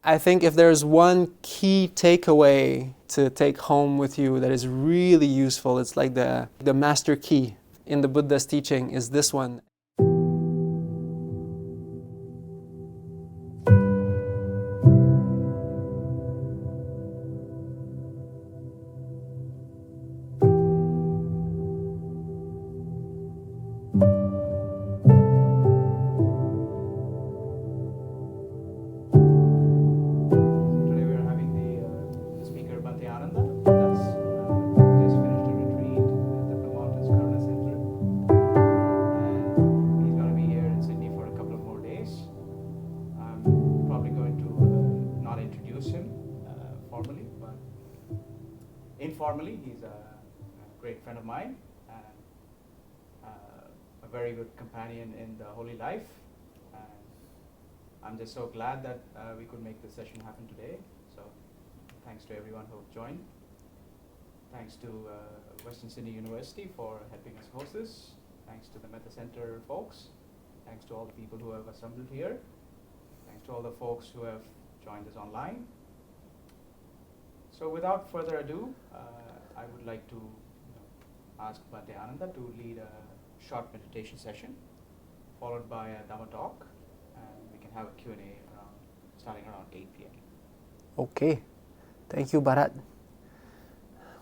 I think if there's one key takeaway to take home with you that is really useful, it's like the master key in the Buddha's teaching is this one. Informally, he's a great friend of mine and a very good companion in the holy life. And I'm just so glad that we could make this session happen today. So thanks to everyone who joined. Thanks to Western Sydney University for helping us host this. Thanks to the Mettā Centre folks. Thanks to all the people who have assembled here. Thanks to all the folks who have joined us online. So without further ado, I would like to ask Bhante Ānanda to lead a short meditation session, followed by a Dhamma talk, and we can have a Q&A starting around 8 p.m. Okay. Thank you, Bharat.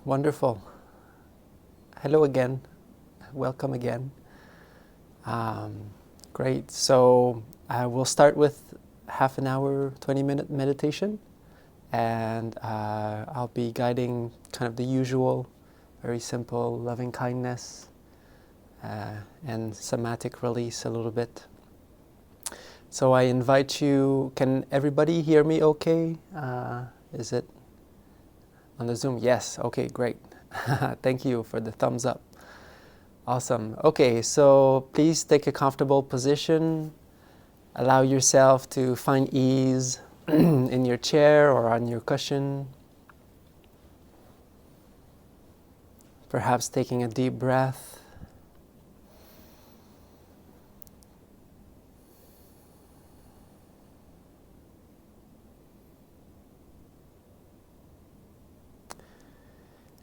Wonderful. Hello again. Welcome again. Great. So we'll start with half an hour, 20-minute meditation. And I'll be guiding kind of the usual, very simple, loving kindness and somatic release a little bit. So I invite you, can everybody hear me okay? Is it on the Zoom? Yes, okay, great. Thank you for the thumbs up. Awesome. Okay, so please take a comfortable position. Allow yourself to find ease in your chair or on your cushion. Perhaps taking a deep breath.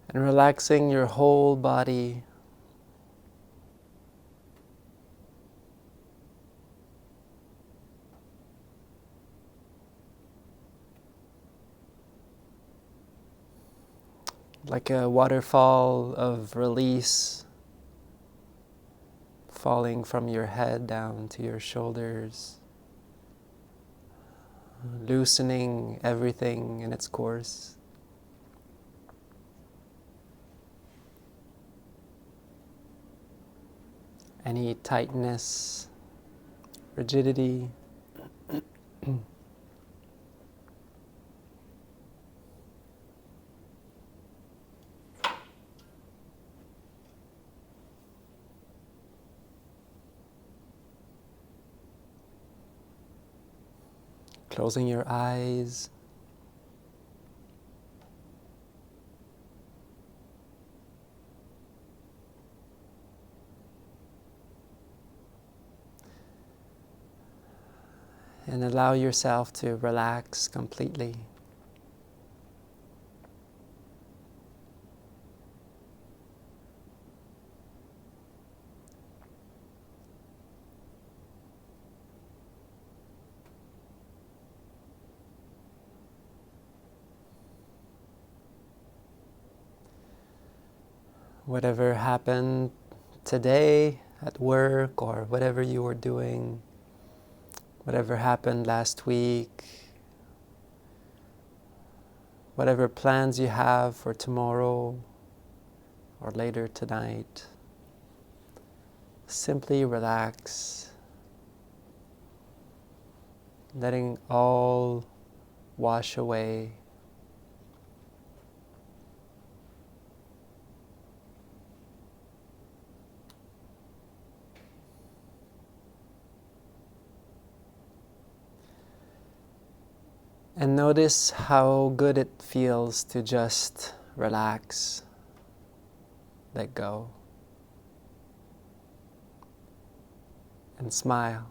And relaxing your whole body. Like a waterfall of release falling from your head down to your shoulders, loosening everything in its course. Any tightness, rigidity, closing your eyes. And allow yourself to relax completely. Whatever happened today at work or whatever you were doing, whatever happened last week, whatever plans you have for tomorrow or later tonight, simply relax, letting all wash away. And notice how good it feels to just relax, let go, and smile.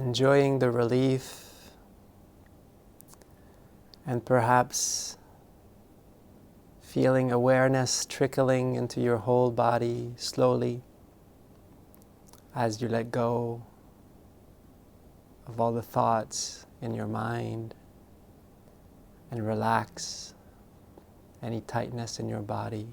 enjoying the relief and perhaps feeling awareness trickling into your whole body slowly as you let go of all the thoughts in your mind and relax any tightness in your body.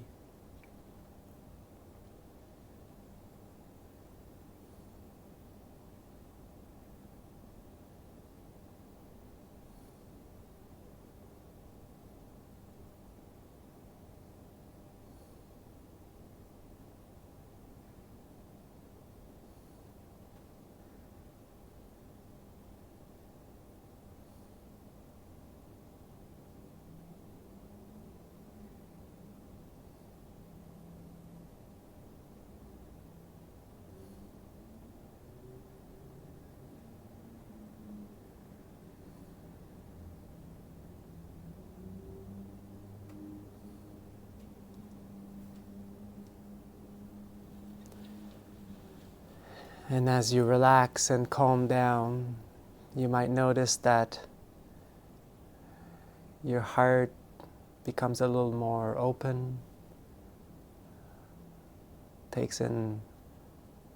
And as you relax and calm down, you might notice that your heart becomes a little more open, takes in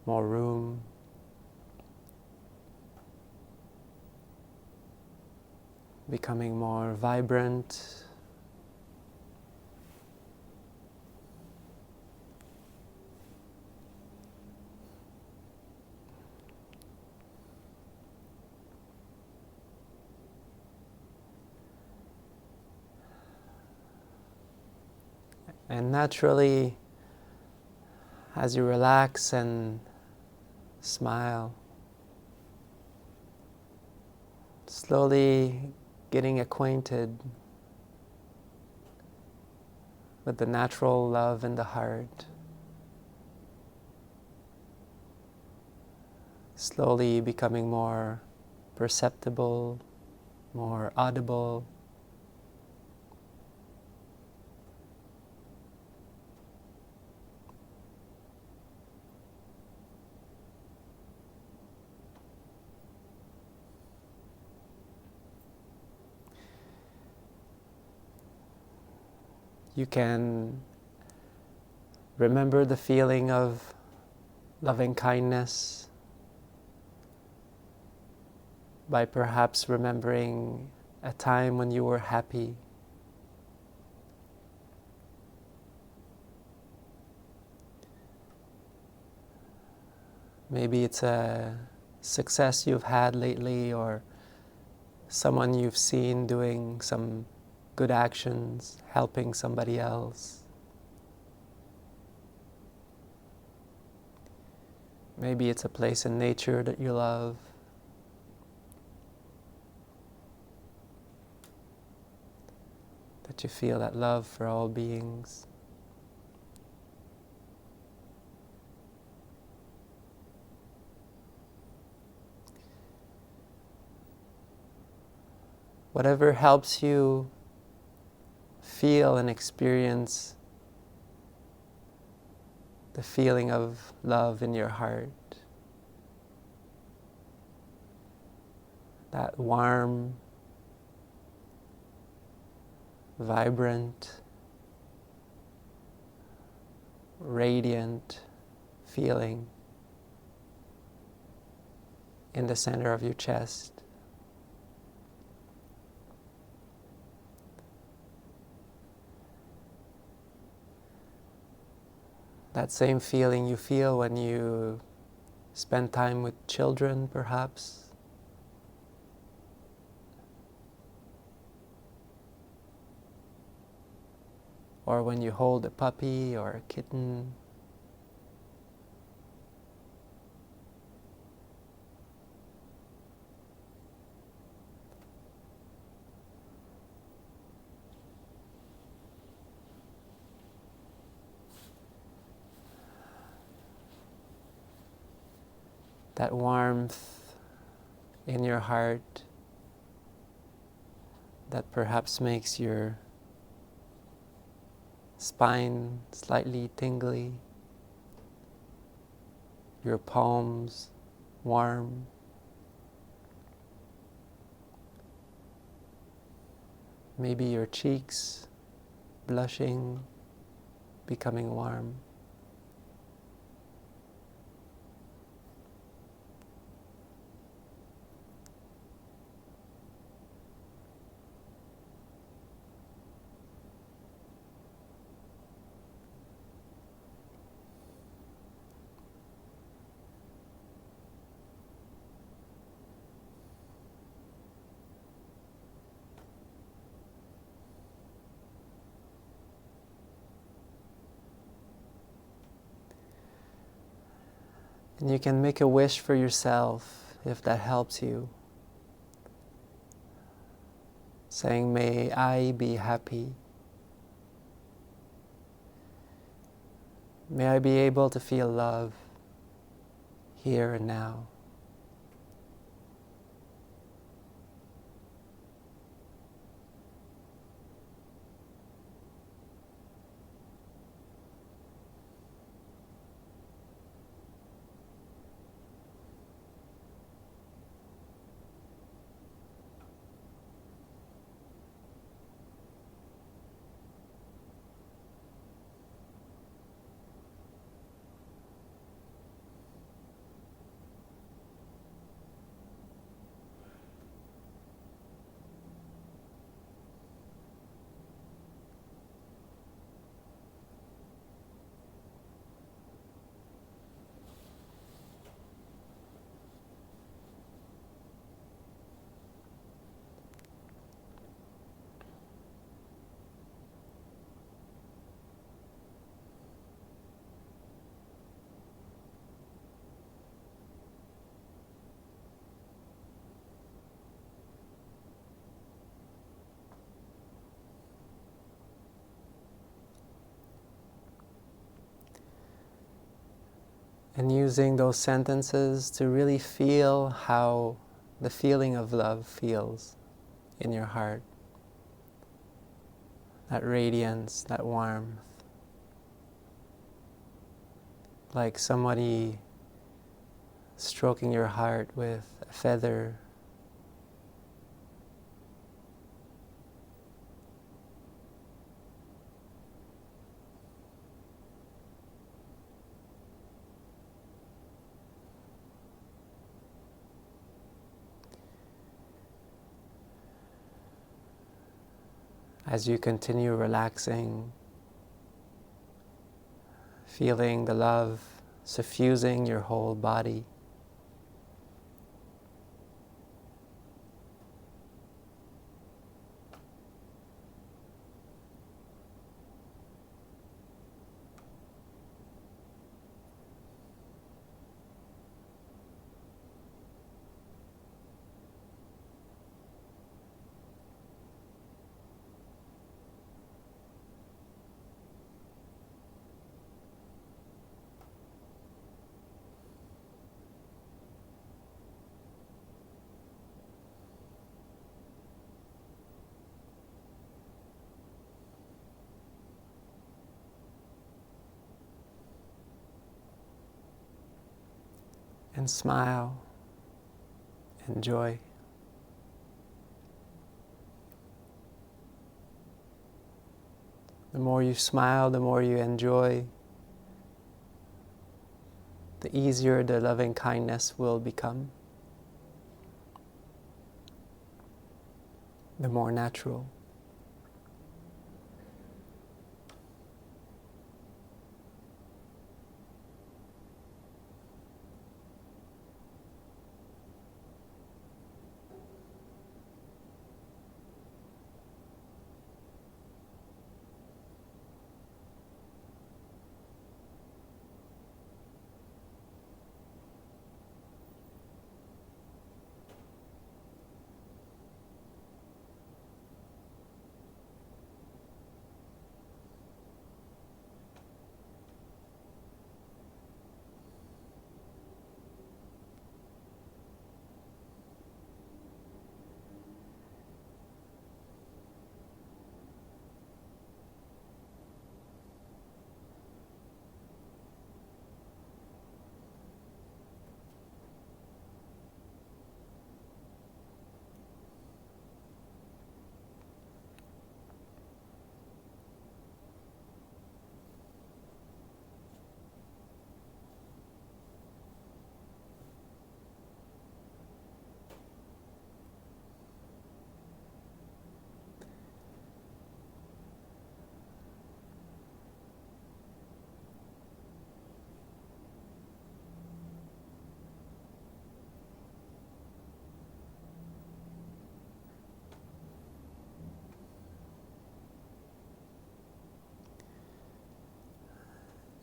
more room. Becoming more vibrant. And naturally, as you relax and smile, slowly getting acquainted with the natural love in the heart, slowly becoming more perceptible, more audible. You can remember the feeling of loving kindness by perhaps remembering a time when you were happy. Maybe it's a success you've had lately, or someone you've seen doing some good actions, helping somebody else. Maybe it's a place in nature that you love. That you feel that love for all beings. Whatever helps you feel and experience the feeling of love in your heart. That warm, vibrant, radiant feeling in the center of your chest. That same feeling you feel when you spend time with children, perhaps. Or when you hold a puppy or a kitten. That warmth in your heart that perhaps makes your spine slightly tingly, your palms warm. maybe your cheeks blushing, becoming warm. And you can make a wish for yourself if that helps you, saying, may I be happy. May I be able to feel love here and now. And using those sentences to really feel how the feeling of love feels in your heart. That radiance, that warmth. Like somebody stroking your heart with a feather. As you continue relaxing, feeling the love suffusing your whole body. And smile, enjoy. The more you smile, the more you enjoy, the easier the loving kindness will become, the more natural.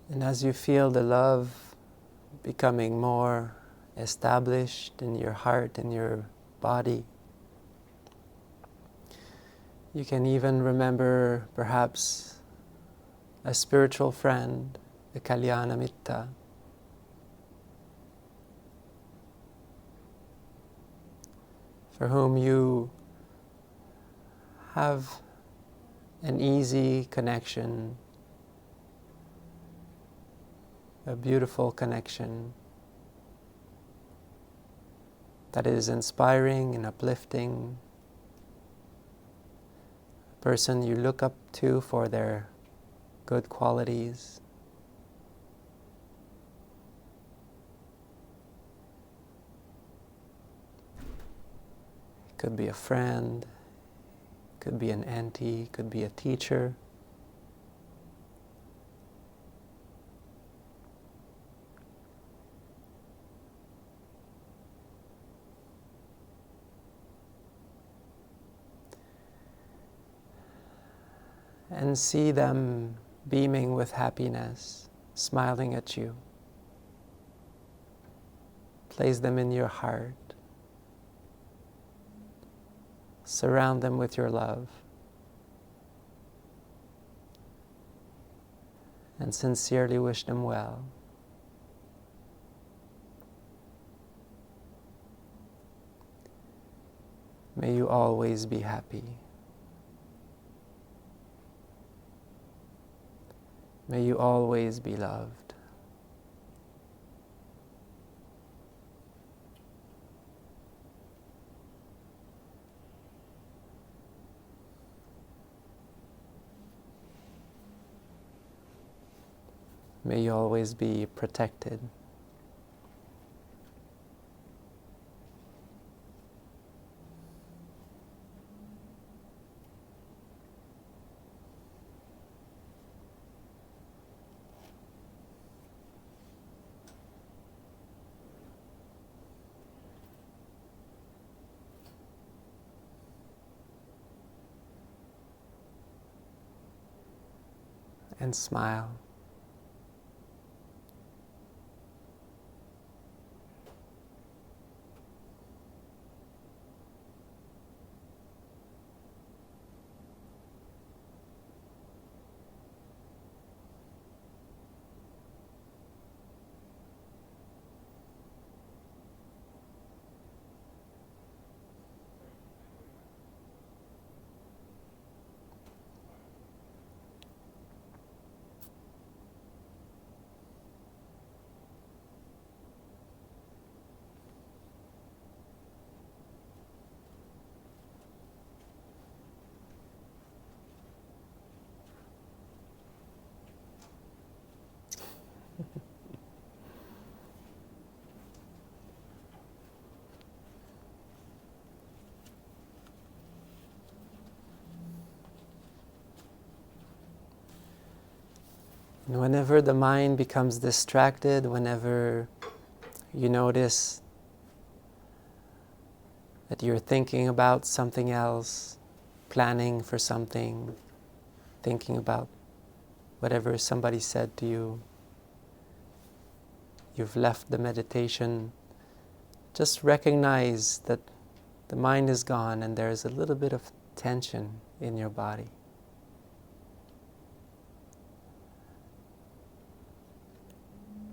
And as you feel the love becoming more established in your heart and your body, you can even remember perhaps a spiritual friend, a Kalyana Mitta, for whom you have an easy connection, a beautiful connection that is inspiring and uplifting, a person you look up to for their good qualities. It could be a friend, could be an auntie, could be a teacher. And see them beaming with happiness, smiling at you. Place them in your heart. Surround them with your love. And sincerely wish them well. May you always be happy. May you always be loved. May you always be protected. And smile. And whenever the mind becomes distracted, whenever you notice that you're thinking about something else, planning for something, thinking about whatever somebody said to you, you've left the meditation, just recognize that the mind is gone and there's a little bit of tension in your body.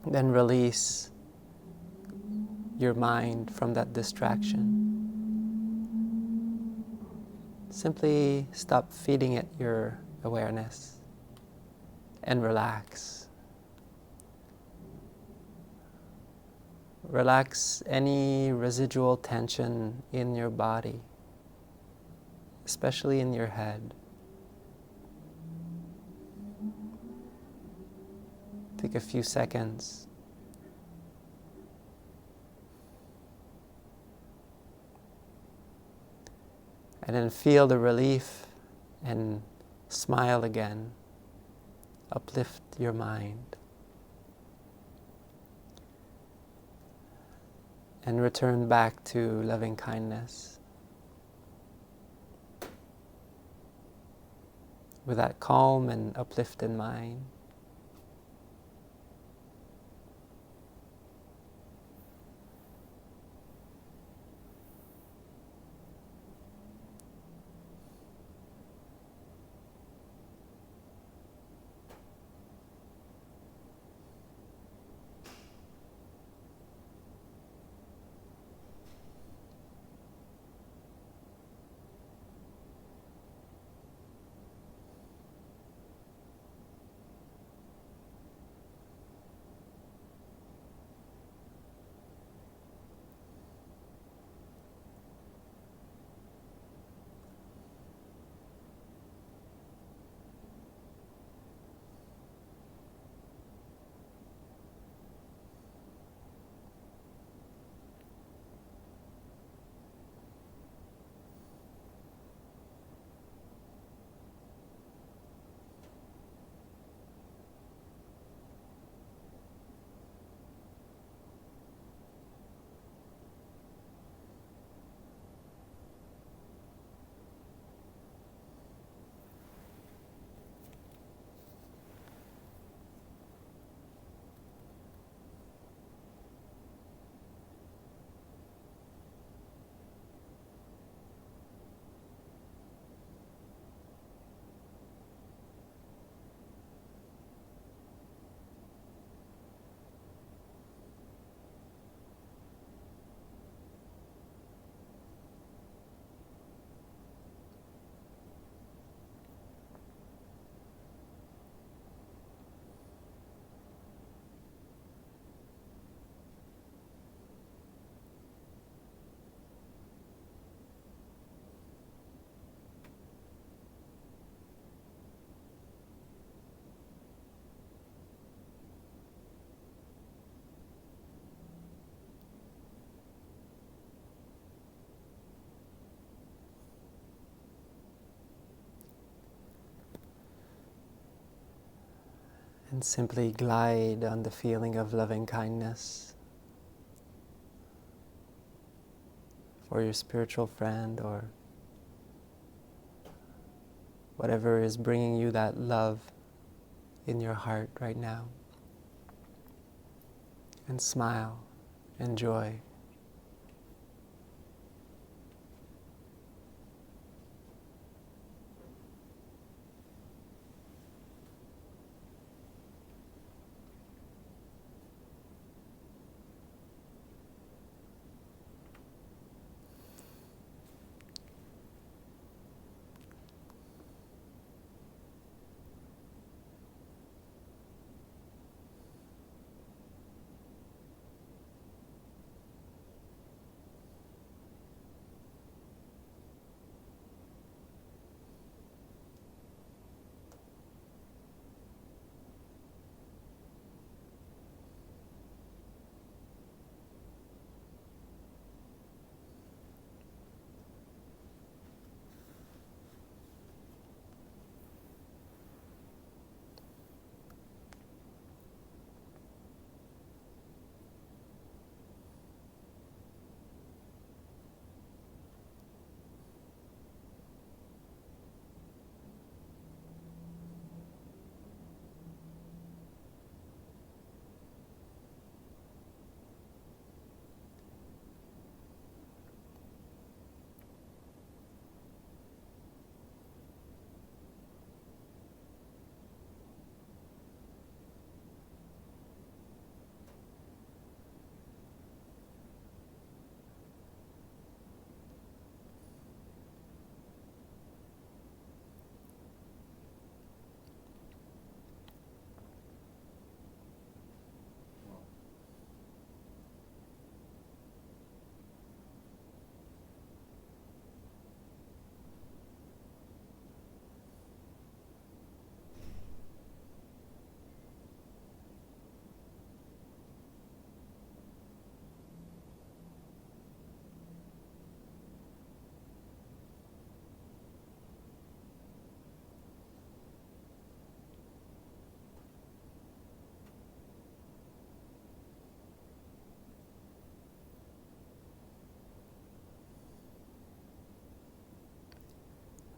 Then release your mind from that distraction. Simply stop feeding it your awareness and relax. Relax any residual tension in your body, especially in your head. Take a few seconds. And then feel the relief and smile again. Uplift your mind. And return back to loving kindness. With that calm and uplifted mind. and simply glide on the feeling of loving kindness for your spiritual friend or whatever is bringing you that love in your heart right now. And smile, enjoy.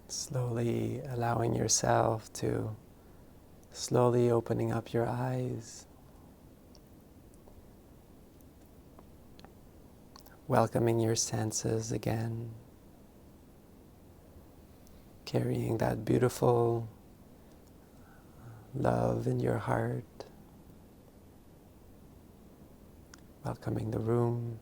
Slowly allowing yourself to slowly opening up your eyes, welcoming your senses again, carrying that beautiful love in your heart, welcoming the room.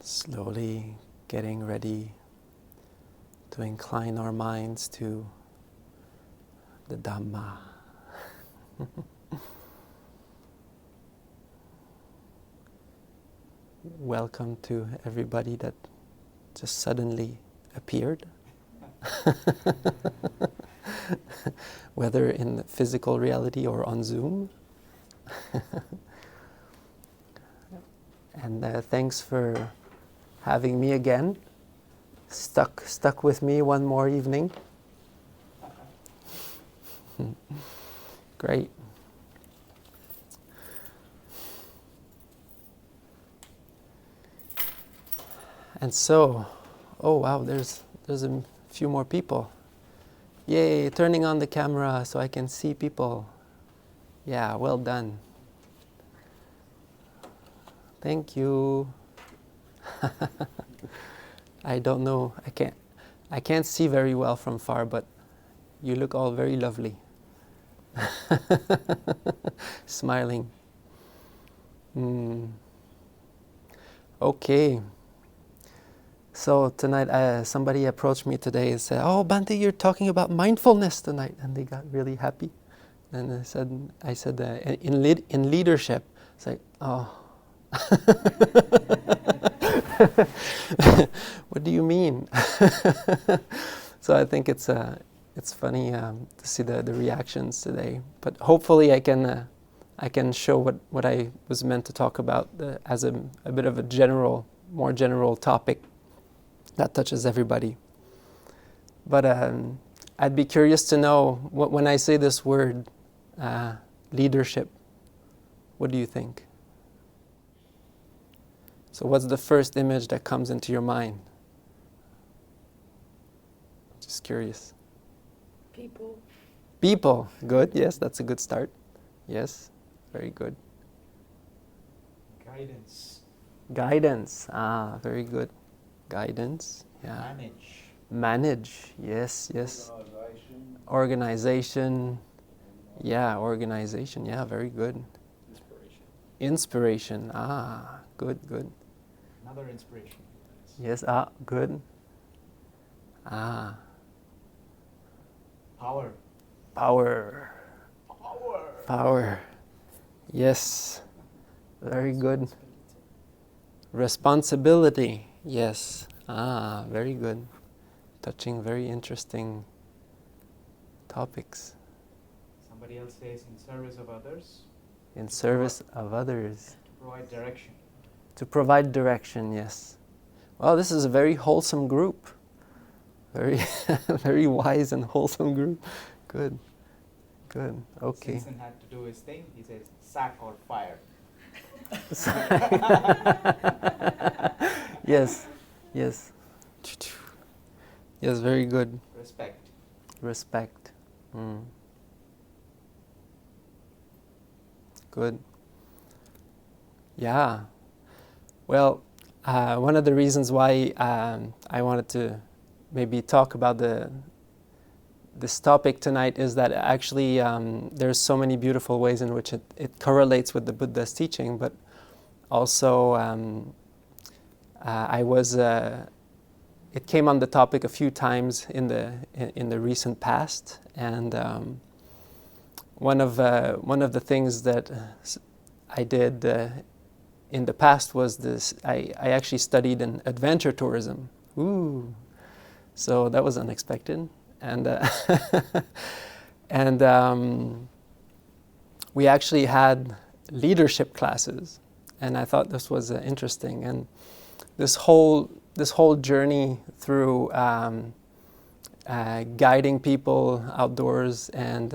Slowly getting ready to incline our minds to the Dhamma. Welcome to everybody that just suddenly appeared. Whether in physical reality or on Zoom. And thanks for having me again. Stuck with me one more evening. Great. And so, oh wow, there's a few more people. Yay, turning on the camera so I can see people. Yeah, well done. Thank you. I don't know, I can't see very well from far, but you look all very lovely. Smiling. Okay. So tonight, somebody approached me today and said, "Oh, Bhante, you're talking about mindfulness tonight," and they got really happy. And I said, in leadership. It's like, oh. What do you mean? So I think it's funny to see the reactions today. But hopefully I can I can show what I was meant to talk about as a bit of a more general topic that touches everybody. But I'd be curious to know, when I say this word, leadership, what do you think? So what's the first image that comes into your mind? Just curious. People. People, good, yes, that's a good start. Yes, very good. Guidance. Guidance, very good. Guidance, yeah. Manage, yes. Organization, organization, very good. Inspiration, good. Another inspiration. Yes, good. Power. Yes, very good. Responsibility, yes. Very good. Touching very interesting topics. Somebody else says in service of others. In service of others. To provide direction. To provide direction, yes. Well, this is a very wholesome group. Very, very wise and wholesome group. Good. Okay. Simpson had to do his thing. He says, sack or fire. Yes. Yes, very good. Respect. Good. Yeah. Well, one of the reasons why I wanted to maybe talk about this topic tonight is that actually there's so many beautiful ways in which it correlates with the Buddha's teaching, but also it came on the topic a few times in the recent past, and one of the things that I did in the past was this. I actually studied in adventure tourism. Ooh, so that was unexpected, and we actually had leadership classes, and I thought this was interesting. And this whole journey through guiding people outdoors and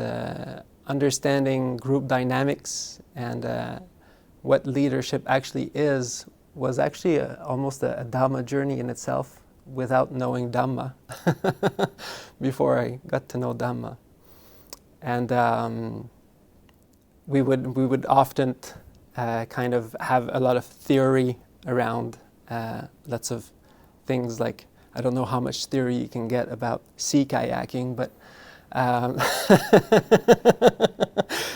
understanding group dynamics and what leadership actually is was actually almost a Dhamma journey in itself without knowing Dhamma before I got to know Dhamma. And we would often kind of have a lot of theory around lots of things, like I don't know how much theory you can get about sea kayaking, but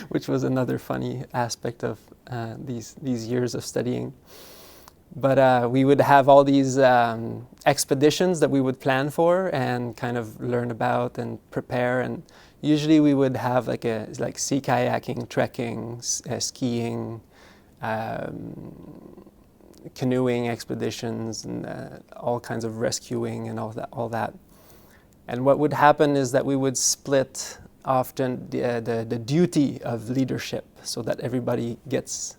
which was another funny aspect of these years of studying. But we would have all these expeditions that we would plan for and kind of learn about and prepare, and usually we would have like sea kayaking, trekking, skiing, canoeing expeditions, and all kinds of rescuing and all that. And what would happen is that we would split often the duty of leadership so that everybody gets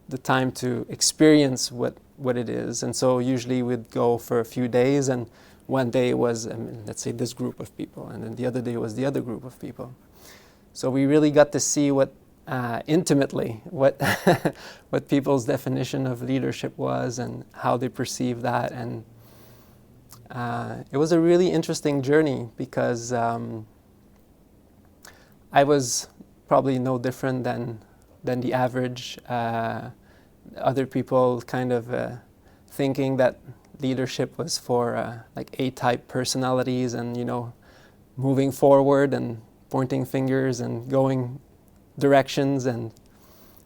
the time to experience what it is. And so usually we'd go for a few days, and one day was, let's say, this group of people, and then the other day was the other group of people. So we really got to see intimately what people's definition of leadership was and how they perceive that. And it was a really interesting journey because I was probably no different than the average. Other people kind of thinking that leadership was for like A-type personalities and, moving forward and pointing fingers and going directions, and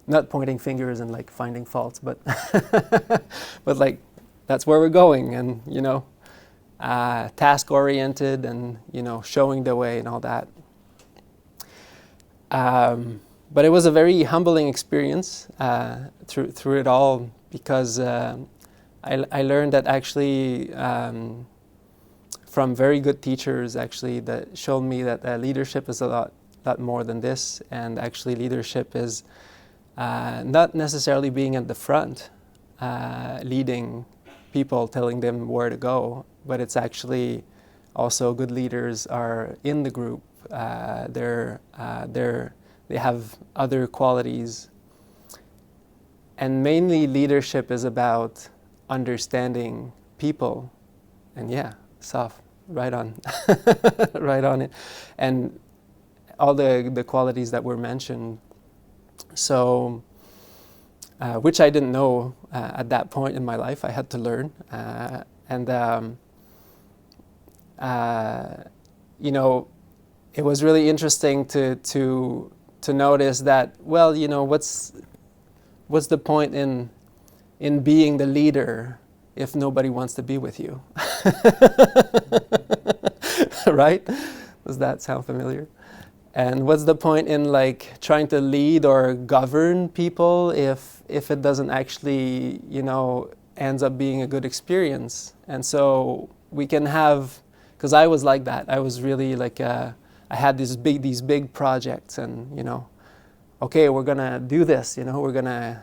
not pointing fingers and like finding faults, but but like that's where we're going, and task oriented, and showing the way and all that. But it was a very humbling experience through it all, because I learned that actually from very good teachers actually that showed me that leadership is a lot lot more than this. And actually leadership is not necessarily being at the front, leading people, telling them where to go, but it's actually also good leaders are in the group. They have other qualities. And mainly leadership is about understanding people. And yeah, soft, right on, right on it. And all the qualities that were mentioned. So, which I didn't know at that point in my life. I had to learn. You know, it was really interesting to notice that, well, you know, what's the point in being the leader if nobody wants to be with you? Right? Does that sound familiar? And what's the point in like trying to lead or govern people if it doesn't actually, you know, ends up being a good experience? And so we can have, because I was like that. I was really like, I had these big projects, and you know, okay, we're gonna do this. You know, we're gonna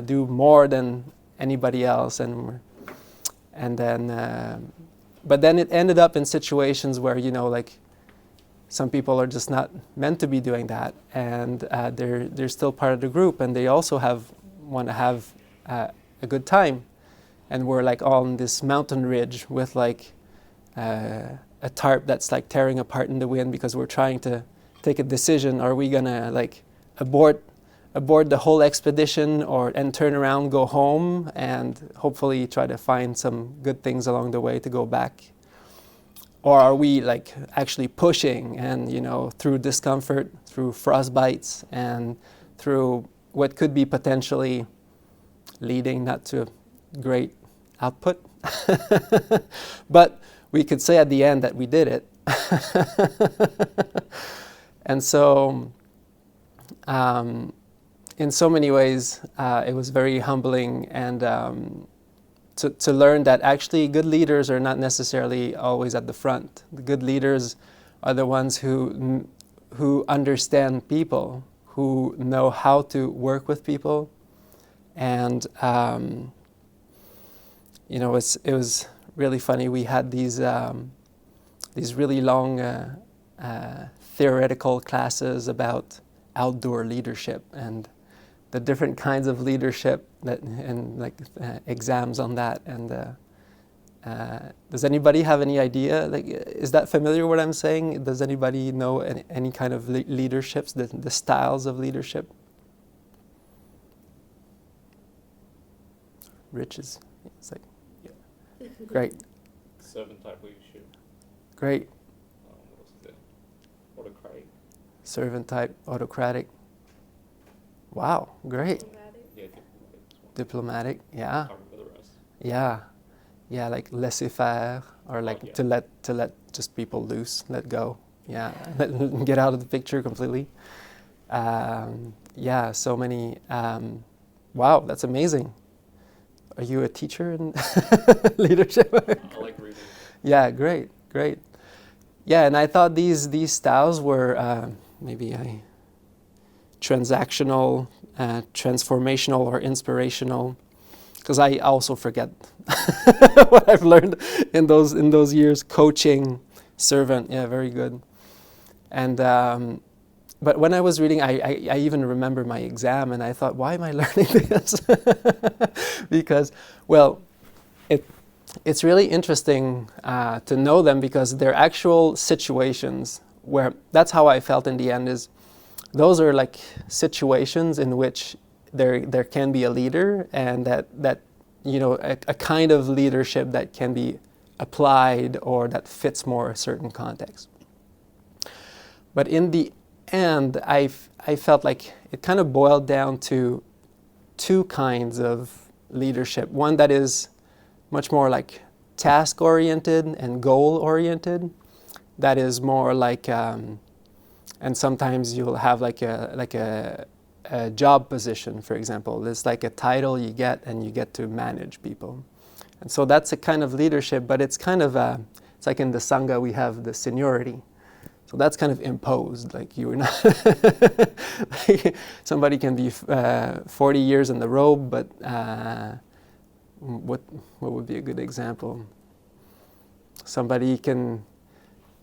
do more than anybody else, but then it ended up in situations where, you know, like some people are just not meant to be doing that, and they're still part of the group, and they also want to have a good time, and we're like all on this mountain ridge with like a tarp that's like tearing apart in the wind because we're trying to take a decision. Are we gonna like abort the whole expedition and turn around, go home, and hopefully try to find some good things along the way to go back? Or are we like actually pushing and, you know, through discomfort, through frostbites, and through what could be potentially leading not to great output? But we could say at the end that we did it. And so, in so many ways, it was very humbling, and to learn that actually good leaders are not necessarily always at the front. The good leaders are the ones who understand people, who know how to work with people, and you know, it was really funny. We had these really long theoretical classes about outdoor leadership and the different kinds of leadership and exams on that. And does anybody have any idea? Like, is that familiar what I'm saying? Does anybody know any kind of leaderships, the styles of leadership? Rich is, it's like, yeah. Great. Servant type leadership. Great. What else is there? Autocratic. Servant type, autocratic. Wow, great. Yeah, Diplomatic, yeah. I can't remember the rest. Yeah, like laissez-faire, or like to let just people loose, let go. Yeah, get out of the picture completely. Yeah, so many. Wow, that's amazing. Are you a teacher in leadership? I like reading. Yeah, great. Yeah, and I thought these styles were transactional, transformational, or inspirational, because I also forget what I've learned in those years. Coaching, servant, yeah, very good. And but when I was reading, I even remember my exam, and I thought, why am I learning this? Because, well, it's really interesting to know them, because they're actual situations where, that's how I felt in the end, is those are like situations in which there can be a leader, and that you know, a kind of leadership that can be applied or that fits more a certain context. But in the end, I felt like it kind of boiled down to two kinds of leadership. One that is much more like task-oriented and goal-oriented. That is more like, and sometimes you'll have like a job position, for example. It's like a title you get, and you get to manage people. And so that's a kind of leadership, but it's kind of it's like in the Sangha we have the seniority. So that's kind of imposed, like you were not, like somebody can be 40 years in the robe, but what would be a good example? Somebody can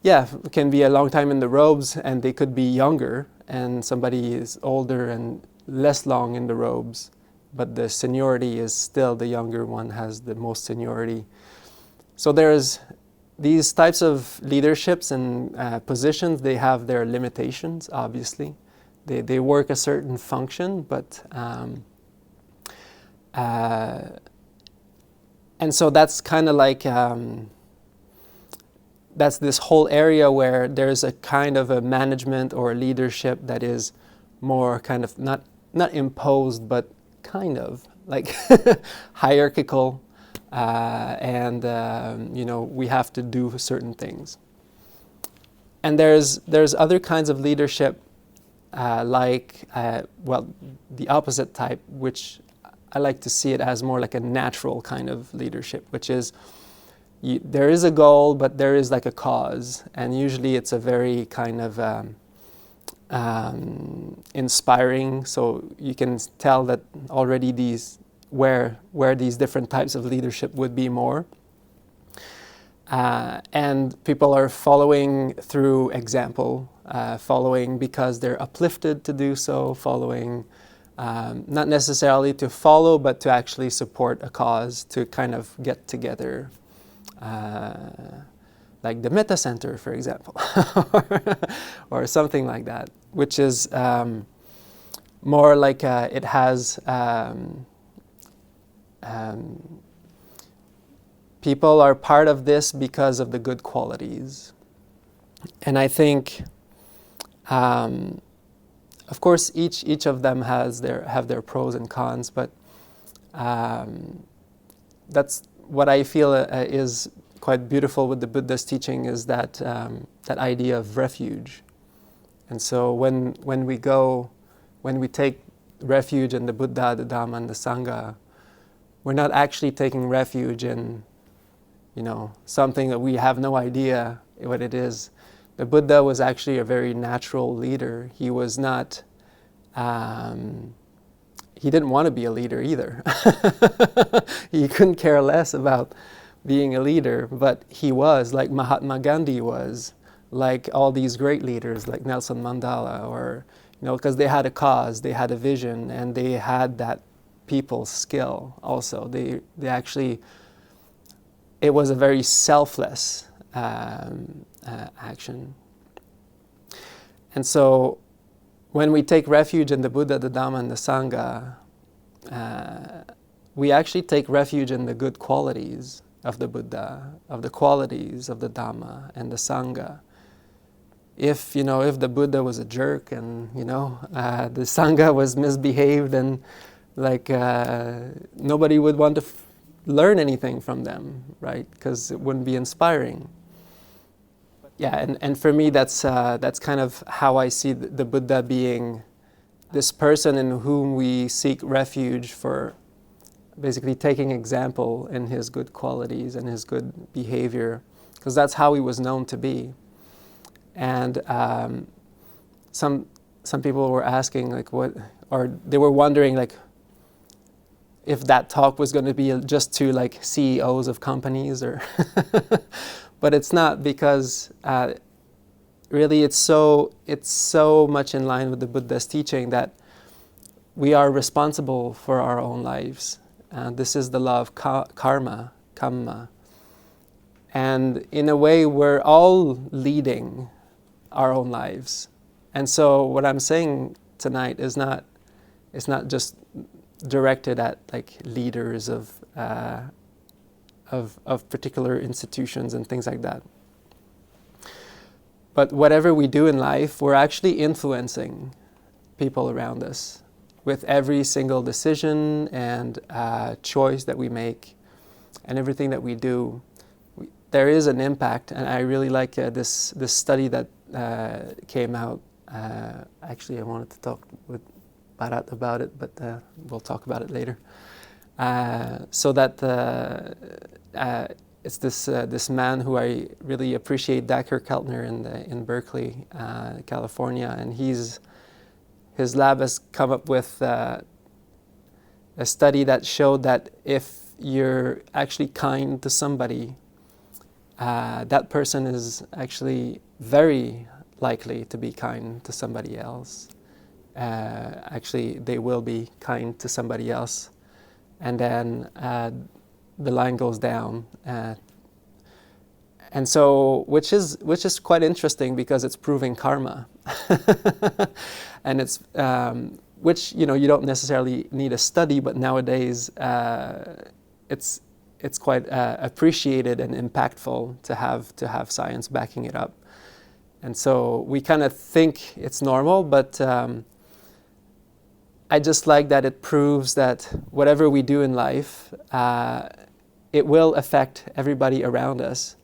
be a long time in the robes and they could be younger, and somebody is older and less long in the robes, but the seniority is still the younger one has the most seniority. So there's these types of leaderships and positions, they have their limitations, obviously. They work a certain function, but and so that's kind of like that's this whole area where there's a kind of a management or a leadership that is more kind of not imposed, but kind of like hierarchical, and we have to do certain things. And there's other kinds of leadership, the opposite type, which I like to see it as more like a natural kind of leadership, which is there is a goal, but there is like a cause, and usually it's a very kind of inspiring. So you can tell that already where these different types of leadership would be more, and people are following through example, following because they're uplifted to do so, following not necessarily to follow, but to actually support a cause, to kind of get together. Like the Mettā Centre, for example, or something like that, which is more like it has people are part of this because of the good qualities. And I think, of course, each of them have their pros and cons, but that's what I feel is quite beautiful with the Buddha's teaching, is that that idea of refuge. And so when we take refuge in the Buddha, the Dhamma, and the Sangha, we're not actually taking refuge in something that we have no idea what it is. The Buddha was actually a very natural leader. He was not he didn't want to be a leader either. He couldn't care less about being a leader, but he was, like Mahatma Gandhi was, like all these great leaders like Nelson Mandela, or because they had a cause, they had a vision, and they had that people skill also. They actually, it was a very selfless action. And so when we take refuge in the Buddha, the Dhamma, and the Sangha, we actually take refuge in the good qualities of the Buddha, of the qualities of the Dhamma and the Sangha. If the Buddha was a jerk and the Sangha was misbehaved, and nobody would want to learn anything from them, right? Because it wouldn't be inspiring. Yeah, and for me, that's kind of how I see the Buddha being this person in whom we seek refuge for, basically taking example in his good qualities and his good behavior, because that's how he was known to be. And some people were asking they were wondering if that talk was going to be just to CEOs of companies, or but it's not, because really it's so much in line with the Buddha's teaching that we are responsible for our own lives. This is the law of karma, Kamma. And in a way, we're all leading our own lives. And so what I'm saying tonight is not just directed at leaders of particular institutions and things like that. But whatever we do in life, we're actually influencing people around us with every single decision and choice that we make, and everything that we do. There is an impact, and I really like this study that came out. Actually, I wanted to talk with Bharat about it, but we'll talk about it later. So that it's this man who I really appreciate, Dacher Keltner in Berkeley, California, and his lab has come up with a study that showed that if you're actually kind to somebody, that person is actually very likely to be kind to somebody else. Actually, they will be kind to somebody else, and then the line goes down, and so which is quite interesting because it's proving karma, and it's which you don't necessarily need a study, but nowadays it's quite appreciated and impactful to have science backing it up, and so we kind of think it's normal, but I just like that it proves that whatever we do in life, it will affect everybody around us.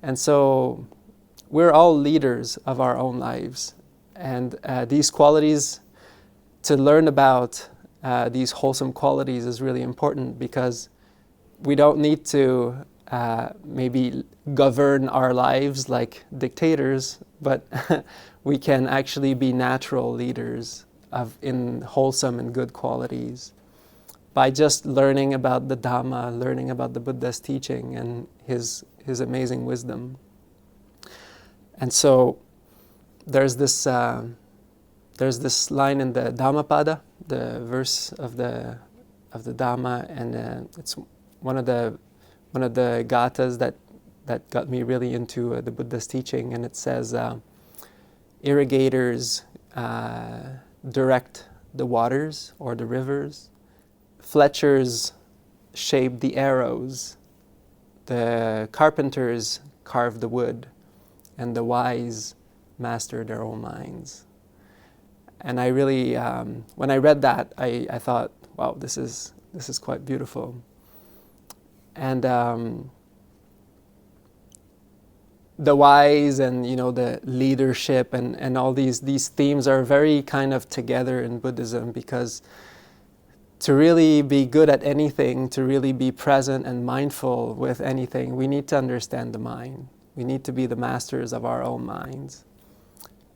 And so we're all leaders of our own lives. And these qualities, to learn about these wholesome qualities is really important, because we don't need to maybe govern our lives like dictators, but we can actually be natural leaders in wholesome and good qualities by just learning about the Dhamma, learning about the Buddha's teaching and his amazing wisdom. And so there's this line in the Dhammapada, the verse of the Dhamma, and it's one of the gathas that got me really into the Buddha's teaching, and it says, irrigators direct the waters or the rivers, fletchers shape the arrows, the carpenters carve the wood, and the wise master their own minds. And I really, when I read that, I thought, wow, this is quite beautiful. And the wise and the leadership and all these themes are very kind of together in Buddhism, because to really be good at anything, to really be present and mindful with anything, we need to understand the mind. We need to be the masters of our own minds.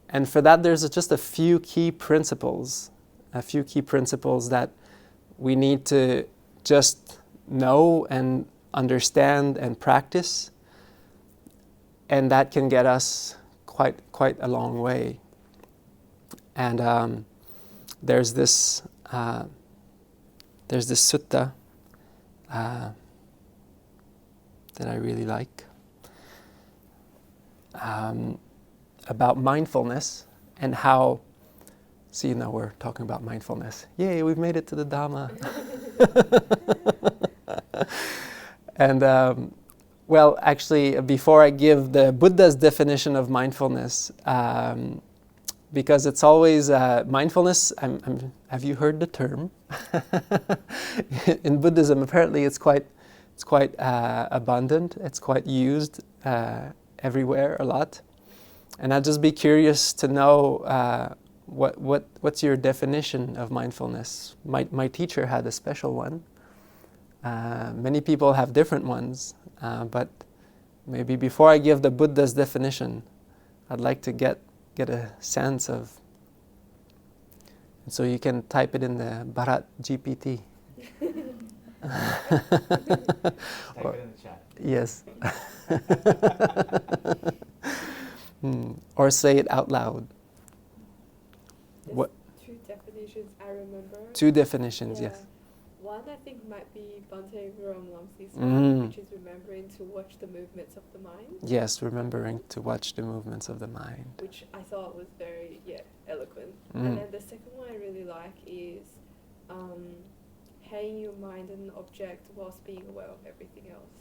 And for that, there's just a few key principles that we need to just know and understand and practice, and that can get us quite a long way. And there's this sutta that I really like about mindfulness and how. See, now we're talking about mindfulness. Yay, we've made it to the Dhamma. And well, actually, before I give the Buddha's definition of mindfulness, because it's always mindfulness. Have you heard the term? In Buddhism, apparently, it's quite abundant. It's quite used everywhere a lot. And I'd just be curious to know what's your definition of mindfulness. My teacher had a special one. Many people have different ones, but maybe before I give the Buddha's definition, I'd like to get a sense of. And so you can type it in the Bharat GPT. Type it in the chat. Yes. Or say it out loud. There's What? two definitions I remember. Two definitions, Yeah. yes. One I think might be Bhante Ānanda's Mm. which is remembering to watch the movements of the mind, Yes, remembering to watch the movements of the mind. which I thought was very eloquent. Mm. And then the second one I really like is hanging your mind on an object whilst being aware of everything else.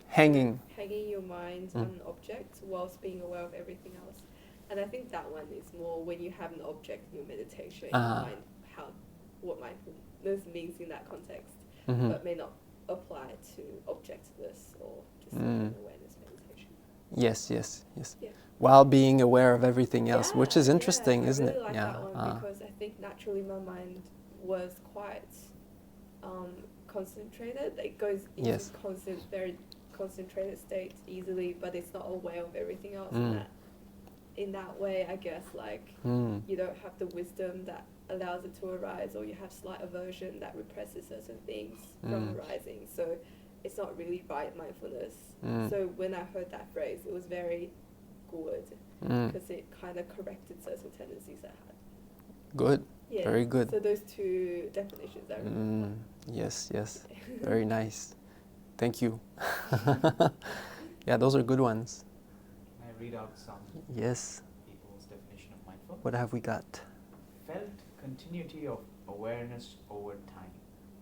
Hanging. Hanging your mind on an object whilst being aware of everything else. And I think that one is more when you have an object in your meditation, you mind what mindfulness means in that context, Mm-hmm. but may not apply to objectless or just an awareness meditation. Yes. Yeah. While being aware of everything else, which is interesting, I isn't really it? like that one because I think naturally my mind was quite concentrated. It goes into Yes. very concentrated state easily, but it's not aware of everything else. In that way, I guess, like, you don't have the wisdom that allows it to arise, or you have slight aversion that represses certain things from arising. So it's not really right mindfulness. So when I heard that phrase, it was very good, because it kind of corrected certain tendencies I had. Good. Yeah. Very good. So those two definitions are really Yes, yes. Very nice. Thank you. Yeah, those are good ones. Can I read out some Yes. people's definition of mindful? What have we got? Felt continuity of awareness over time.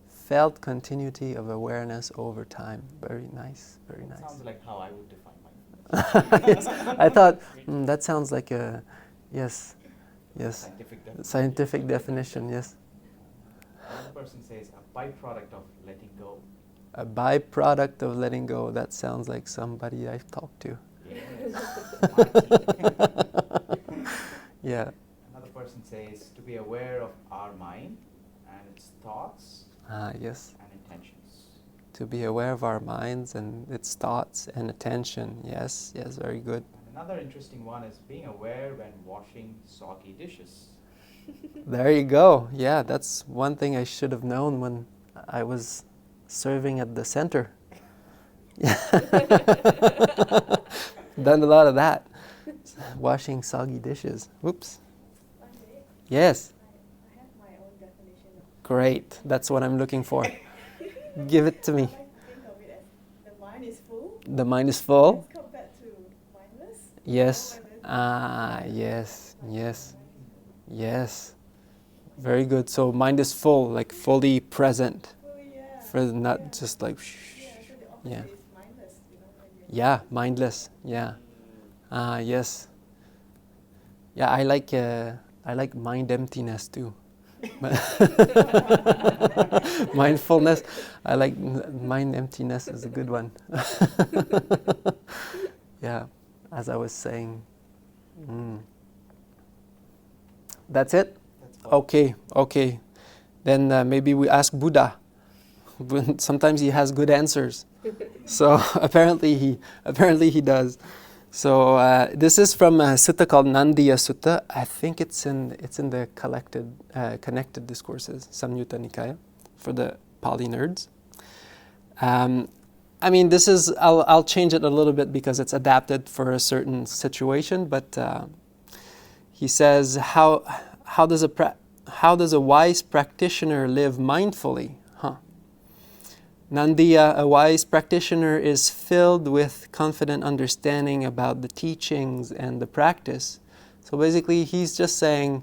Felt continuity of awareness over time. Very nice. Very That nice. sounds like how I would define mindfulness. Yes. I thought that sounds like a yes. Scientific definition. Yes. Another person says a byproduct of letting go. A byproduct of letting go. That sounds like somebody I've talked to. Yes. Yeah. Another person says to be aware of our mind and its thoughts Yes. and intentions. To be aware of our minds and its thoughts and attention. Yes. Yes. Very good. And another interesting one is being aware when washing soggy dishes. There you go. Yeah, that's one thing I should have known when I was serving at the center. Done a lot of that. Washing soggy dishes. Whoops. Yes. I have my own definition of. Great. That's what I'm looking for. Give it to me. I like to think of it as the mind is full. The mind is full. As compared to mindless. Yes. When Yes. Yes. Yes. Very good. So mind is full, like fully present. yeah. For not just like Yeah, so the opposite yeah. is mindless, when you're Yeah, mindless. Yeah. Yes. Yeah, I like mind emptiness too. Mindfulness. I like mind emptiness is a good one. Yeah, as I was saying. That's it? That's all. Okay. Then maybe we ask Buddha. Sometimes he has good answers. So apparently he does. So this is from a sutta called Nandiya Sutta. I think it's in the connected discourses, Samyutta Nikaya, for the Pali nerds. I mean, this is I'll change it a little bit because it's adapted for a certain situation. But he says, how does a wise practitioner live mindfully? Nandiya, a wise practitioner, is filled with confident understanding about the teachings and the practice. So basically, he's just saying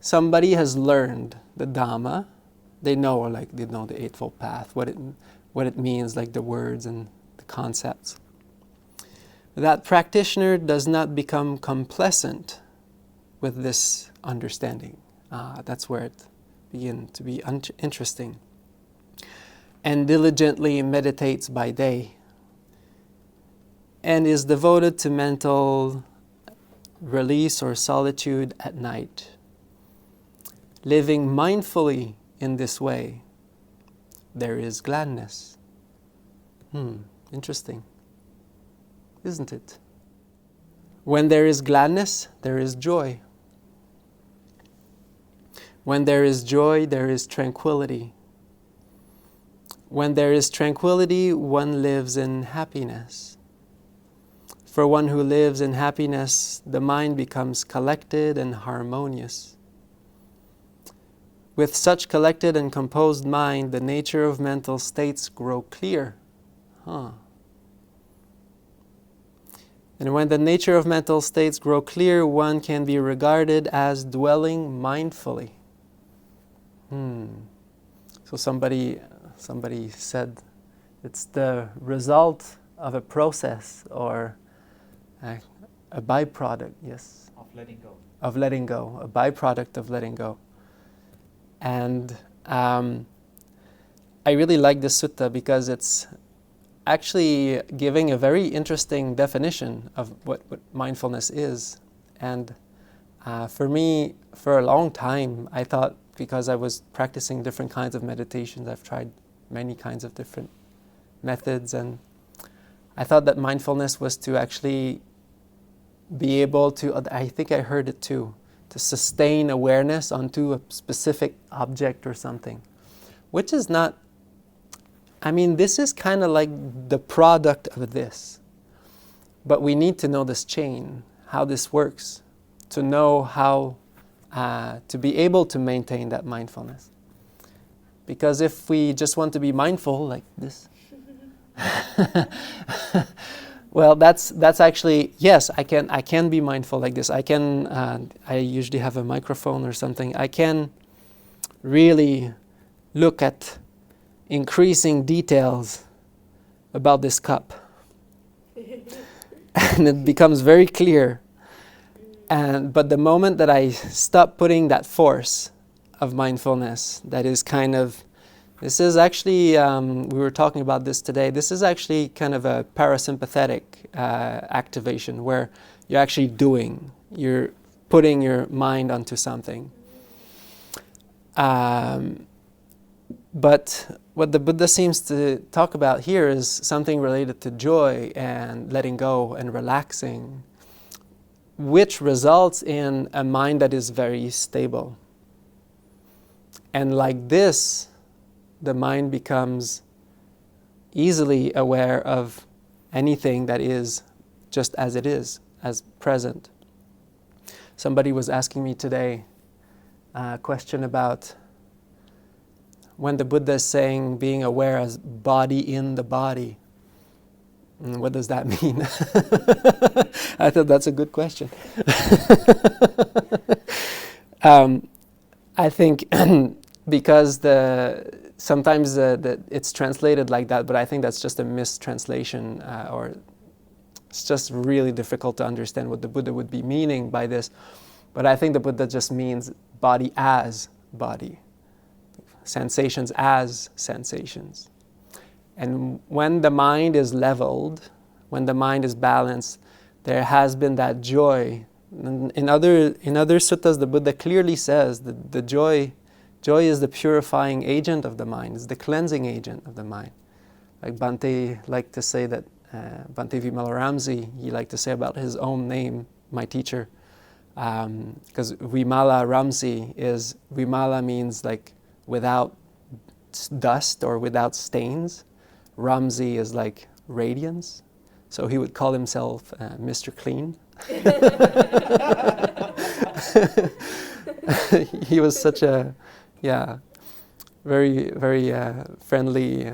somebody has learned the Dhamma. They know the Eightfold Path, what it means, like the words and the concepts. That practitioner does not become complacent with this understanding. That's where it begins to be interesting. And diligently meditates by day, and is devoted to mental release or solitude at night. Living mindfully in this way, there is gladness. Interesting, isn't it? When there is gladness, there is joy. When there is joy, there is tranquility. When there is tranquility, one lives in happiness. For one who lives in happiness, the mind becomes collected and harmonious. With such collected and composed mind, the nature of mental states grow clear. And when the nature of mental states grow clear, one can be regarded as dwelling mindfully. So somebody said it's the result of a process or a byproduct, yes. Of letting go. Of letting go, a byproduct of letting go. And I really like this sutta because it's actually giving a very interesting definition of what mindfulness is. And for me, for a long time, I thought, because I was practicing different kinds of meditations, I've tried many kinds of different methods. And I thought that mindfulness was to actually be able to, I think I heard it too, to sustain awareness onto a specific object or something, which is not, I mean, this is kind of like the product of this. But we need to know this chain, how this works, to know how to be able to maintain that mindfulness. Because if we just want to be mindful like this, well, that's actually, yes, I can be mindful like this. I usually have a microphone or something. I can really look at increasing details about this cup. And it becomes very clear. But the moment that I stop putting that force of mindfulness, that is kind of, this is actually, we were talking about this today, this is actually kind of a parasympathetic activation where you're actually doing, you're putting your mind onto something. But what the Buddha seems to talk about here is something related to joy and letting go and relaxing, which results in a mind that is very stable. And like this, the mind becomes easily aware of anything that is just as it is, as present. Somebody was asking me today a question about when the Buddha is saying being aware as body in the body. What does that mean? I thought that's a good question. I think because sometimes it's translated like that, but I think that's just a mistranslation, or it's just really difficult to understand what the Buddha would be meaning by this. But I think the Buddha just means body as body, sensations as sensations. And when the mind is leveled, when the mind is balanced, there has been that joy. In other suttas, the Buddha clearly says that the joy is the purifying agent of the mind, is the cleansing agent of the mind. Like Bhante liked to say that, Bhante Vimalaramsi, he liked to say about his own name, my teacher, because Vimala Ramsi is, Vimala means like without dust or without stains. Ramsi is like radiance. So he would call himself Mr. Clean. He was such a, very, very friendly,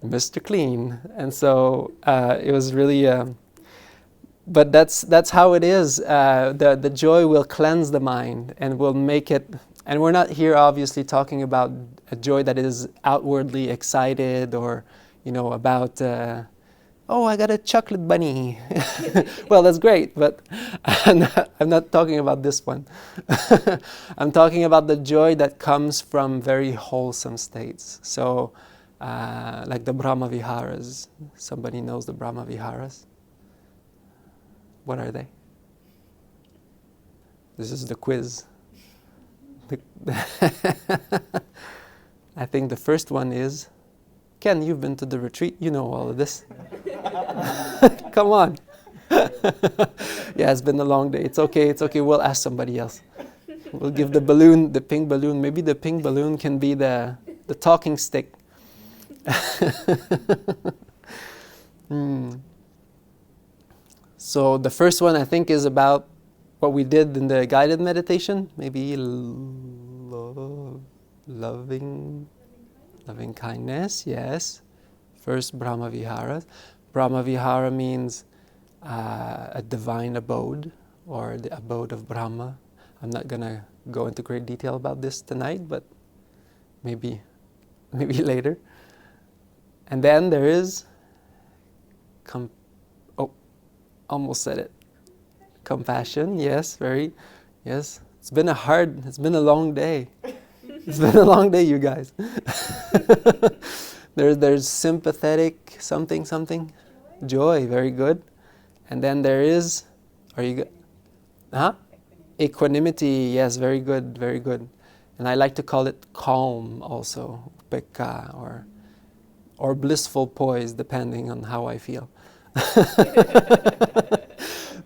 Mr. Clean. And so it was really, but that's how it is. The joy will cleanse the mind and will make it, and we're not here obviously talking about a joy that is outwardly excited or, about, oh, I got a chocolate bunny. Well, that's great, but I'm not talking about this one. I'm talking about the joy that comes from very wholesome states. So, like the Brahma Viharas. Somebody knows the Brahma Viharas? What are they? This is the quiz. I think the first one is, Ken, you've been to the retreat, you know all of this. Come on. Yeah, it's been a long day. It's okay, we'll ask somebody else. We'll give the balloon, the pink balloon, maybe the pink balloon can be the talking stick. So the first one I think is about what we did in the guided meditation, maybe loving kindness, yes. First, Brahma Vihara. Brahma Vihara means a divine abode, or the abode of Brahma. I'm not going to go into great detail about this tonight, but maybe later. And then there is, almost said it. Compassion, yes, yes. It's been a long day. It's been a long day, you guys. There's sympathetic something. Joy, very good. And then there is, are you good? Equanimity, yes, very good. And I like to call it calm also, Upekkha, or blissful poise, depending on how I feel.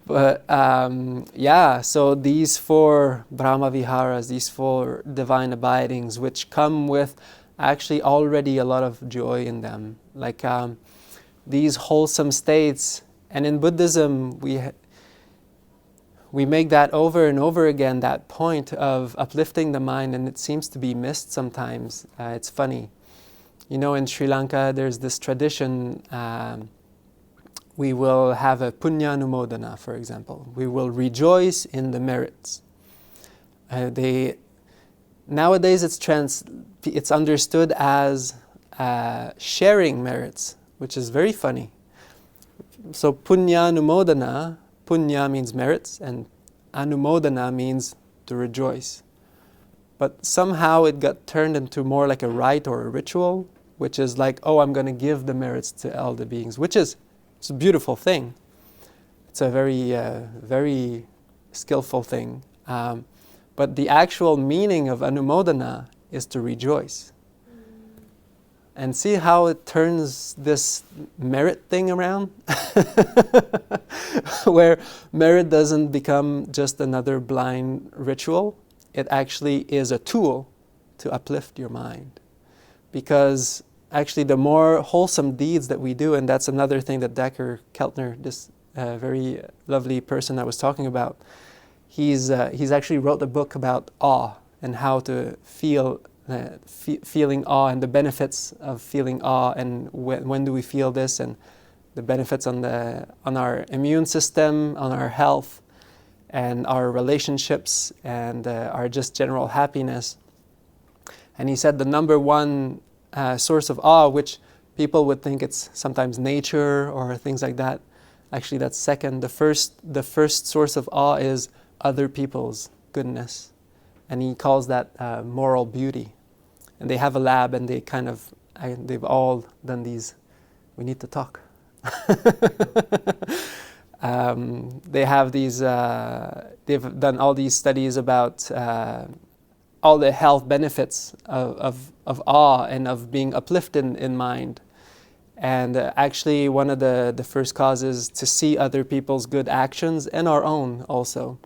But so these 4 Brahma Viharas, these 4 divine abidings, which come with actually already a lot of joy in them. Like these wholesome states. And in Buddhism, we make that over and over again, that point of uplifting the mind, and it seems to be missed sometimes. It's funny. You know, in Sri Lanka, there's this tradition, we will have a Puññānumodanā, for example. We will rejoice in the merits. Nowadays, it's understood as sharing merits, which is very funny. So Puññānumodanā, Puññā means merits, and Anumodana means to rejoice. But somehow it got turned into more like a rite or a ritual, which is like, oh, I'm going to give the merits to elder beings, which is it's a beautiful thing. It's a very, very skillful thing. But the actual meaning of Anumodana is to rejoice. And see how it turns this merit thing around? Where merit doesn't become just another blind ritual. It actually is a tool to uplift your mind. Because actually the more wholesome deeds that we do, and that's another thing that Decker Keltner, this very lovely person I was talking about, he's actually wrote a book about awe and how to feel feeling awe and the benefits of feeling awe, and when do we feel this, and the benefits on our immune system, on our health, and our relationships, and our just general happiness. And he said the number one source of awe, which people would think it's sometimes nature or things like that, actually that's second. The first source of awe is other people's goodness, and he calls that moral beauty. And they have a lab, and they've all done these. We need to talk. They have these. They've done all these studies about all the health benefits of awe and of being uplifted in mind. And actually, one of the first causes to see other people's good actions and our own also.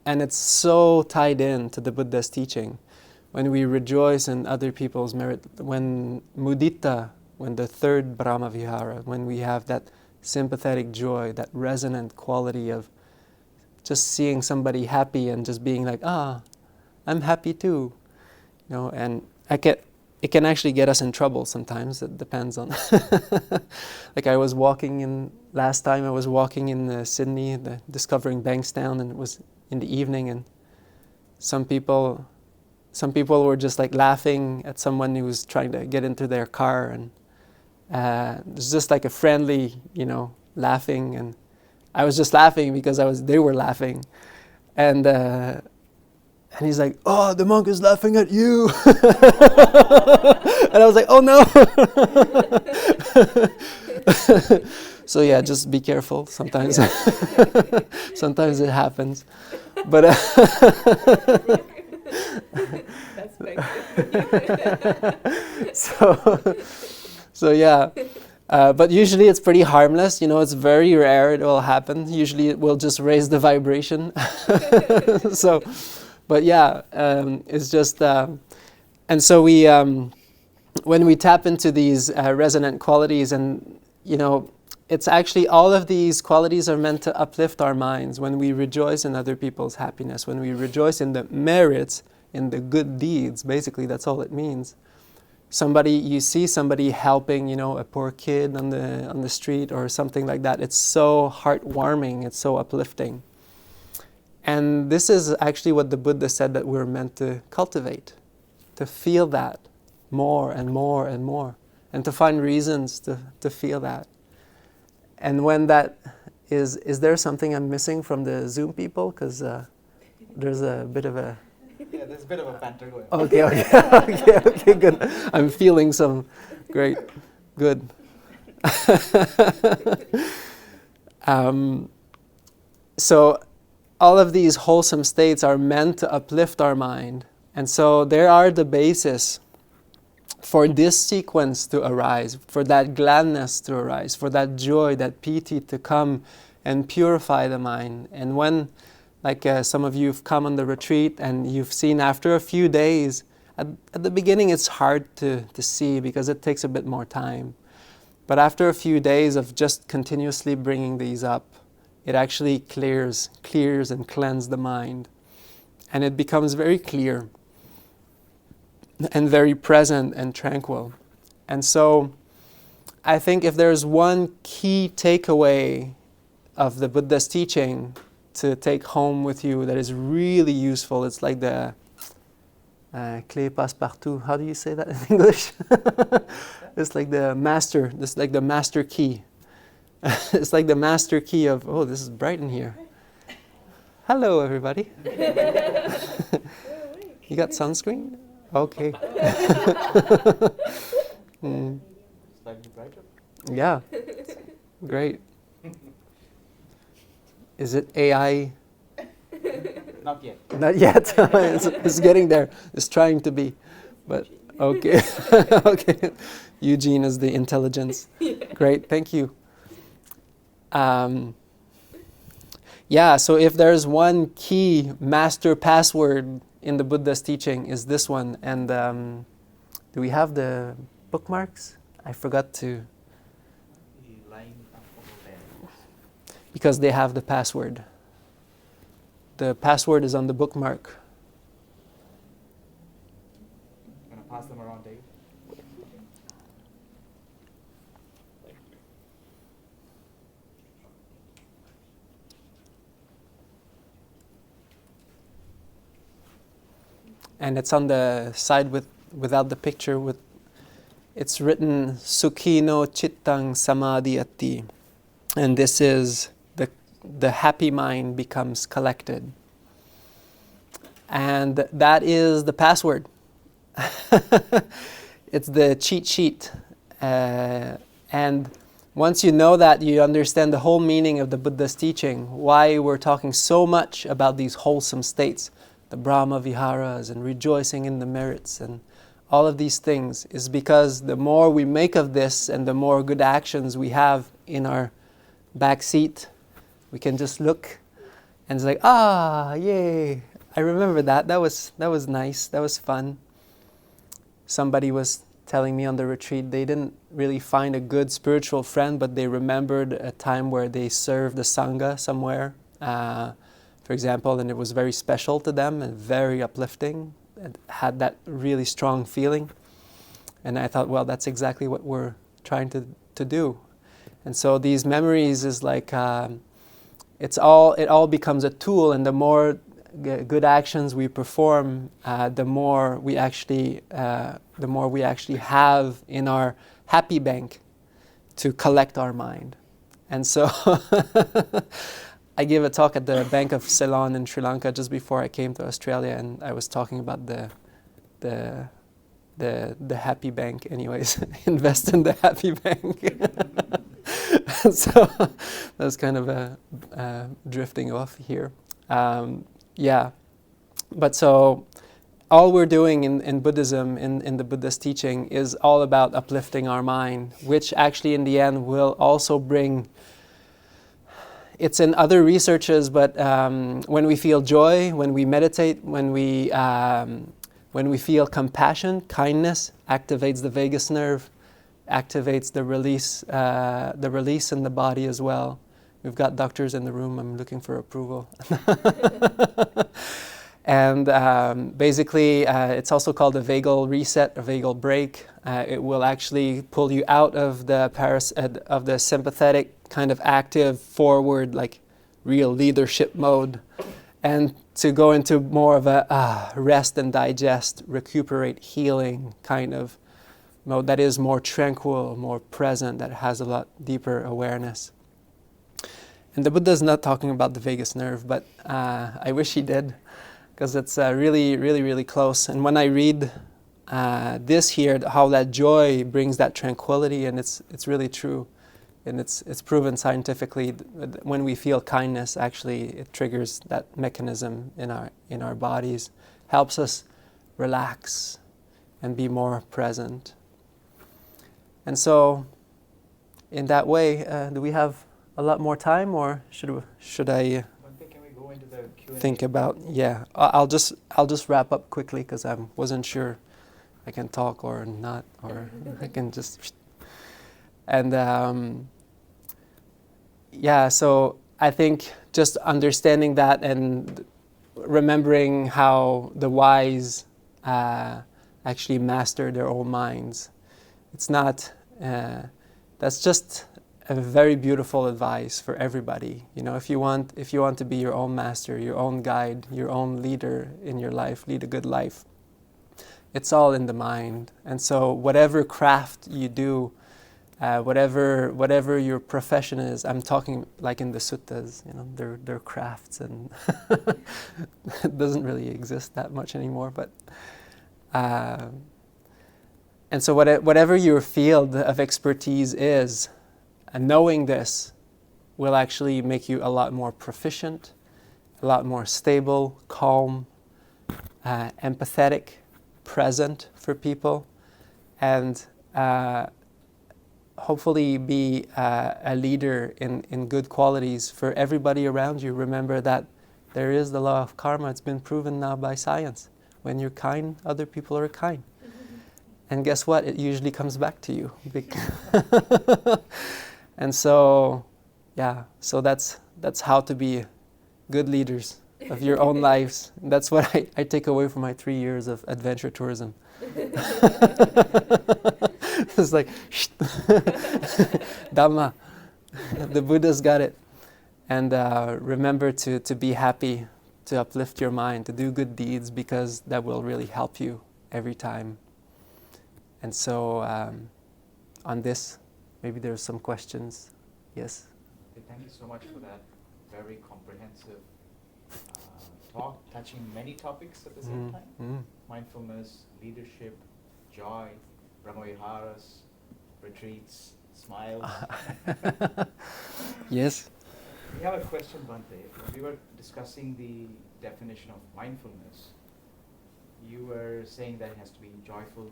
And it's so tied in to the Buddha's teaching. When we rejoice in other people's merit, when mudita, when the 3rd Brahma Vihara, when we have that sympathetic joy, that resonant quality of just seeing somebody happy and just being like, I'm happy too. You know, and it can actually get us in trouble sometimes. It depends on. Like last time I was walking in Sydney, discovering Bankstown, and it was in the evening, and some people were just like laughing at someone who was trying to get into their car, and it was just like a friendly, laughing, and I was just laughing because they were laughing, and he's like, "Oh, the monk is laughing at you," and I was like, "Oh no!" So yeah, just be careful. Sometimes, sometimes it happens, but. So yeah, but usually it's pretty harmless. It's very rare it will happen. Usually it will just raise the vibration. So, but yeah, it's just, and so we, when we tap into these resonant qualities, and it's actually all of these qualities are meant to uplift our minds. When we rejoice in other people's happiness, when we rejoice in the merits, in the good deeds, basically that's all it means. You see somebody helping, a poor kid on the street or something like that. It's so heartwarming. It's so uplifting. And this is actually what the Buddha said that we're meant to cultivate, to feel that more and more and more, and to find reasons to feel that. And when that is there something I'm missing from the Zoom people? Because there's a bit of a... Yeah, there's a bit of a banter going on. Okay, good. I'm feeling some great, good. So all of these wholesome states are meant to uplift our mind And so there are the basis for this sequence to arise, for that gladness to arise, for that joy, that piti to come and purify the mind. And when, like some of you have come on the retreat and you've seen after a few days, at the beginning it's hard to see because it takes a bit more time. But after a few days of just continuously bringing these up, it actually clears and cleanses the mind. And it becomes very clear and very present and tranquil. And so I think if there's one key takeaway of the Buddha's teaching to take home with you that is really useful, it's like the clé passe-partout. How do you say that in English? It's like the master, it's like the master key. It's like the master key of, oh, this is bright in here. Hello, everybody. You got sunscreen? Okay. Slightly brighter. Yeah. Great. Is it AI? Not yet. Not yet. It's getting there. It's trying to be. But okay. Okay. Eugene is the intelligence. Great. Thank you. Yeah, so if there's one key master password in the Buddha's teaching is this one. And do we have the bookmarks? I forgot to. Line up over there. Because they have the password. The password is on the bookmark. I'm going to pass them around, Dave. And it's on the side without the picture. It's written Sukhino Chittang Samadhiyati. And this is the happy mind becomes collected. And that is the password. It's the cheat sheet. And once you know that, you understand the whole meaning of the Buddha's teaching, why we're talking so much about these wholesome states, the Brahma Viharas and rejoicing in the merits and all of these things, is because the more we make of this and the more good actions we have in our back seat, we can just look and it's like, yay, I remember that. That was nice. That was fun. Somebody was telling me on the retreat they didn't really find a good spiritual friend, but they remembered a time where they served the Sangha somewhere, for example, and it was very special to them and very uplifting. It had that really strong feeling. And I thought, well, that's exactly what we're trying to do. And so these memories is like, it all becomes a tool, and the more good actions we perform, the more we actually have in our happy bank to collect our mind. And so I gave a talk at the Bank of Ceylon in Sri Lanka just before I came to Australia, and I was talking about the happy bank. Anyways, invest in the happy bank. So that was kind of drifting off here. Yeah, but so all we're doing in Buddhism, in the Buddha's teaching, is all about uplifting our mind, which actually in the end will also bring, it's in other researches, but when we feel joy, when we meditate, when we feel compassion, kindness, activates the vagus nerve, activates the release in the body as well. We've got doctors in the room. I'm looking for approval. And basically, it's also called a vagal reset, a vagal break. It will actually pull you out of the sympathetic kind of active forward, like real leadership mode, and to go into more of a rest and digest, recuperate, healing kind of mode that is more tranquil, more present, that has a lot deeper awareness. And the Buddha is not talking about the vagus nerve, but I wish he did, because it's really, really, really close. And when I read this here, how that joy brings that tranquility, and it's really true, and it's proven scientifically. When we feel kindness, actually, it triggers that mechanism in our bodies, helps us relax and be more present. And so, in that way, do we have a lot more time, or should I Bhante, can we go into the Q&A? think about? Yeah, I'll just wrap up quickly because I wasn't sure I can talk or not, or I can just. And yeah, so I think just understanding that and remembering how the wise actually master their own minds. It's not. That's just a very beautiful advice for everybody. You know, if you want to be your own master, your own guide, your own leader in your life, lead a good life. It's all in the mind. And so whatever craft you do, whatever your profession is, I'm talking like in the suttas, you know, they're crafts, and it doesn't really exist that much anymore. But and so whatever your field of expertise is, knowing this will actually make you a lot more proficient, a lot more stable, calm, empathetic, present for people, and hopefully be a leader in good qualities for everybody around you. Remember that there is the law of karma. It's been proven now by science. When you're kind, other people are kind. And guess what? It usually comes back to you. And so, yeah, so that's how to be good leaders of your own lives. That's what I take away from my 3 years of adventure tourism. It's like, Dhamma, the Buddha's got it. And remember to be happy, to uplift your mind, to do good deeds, because that will really help you every time. And so, on this, maybe there's some questions. Yes? Thank you so much for that very comprehensive talk, touching many topics at the same time. Mindfulness, leadership, joy, brahmaviharas, retreats, smiles. Yes? We have a question, Bhante. We were discussing the definition of mindfulness. You were saying that it has to be joyful,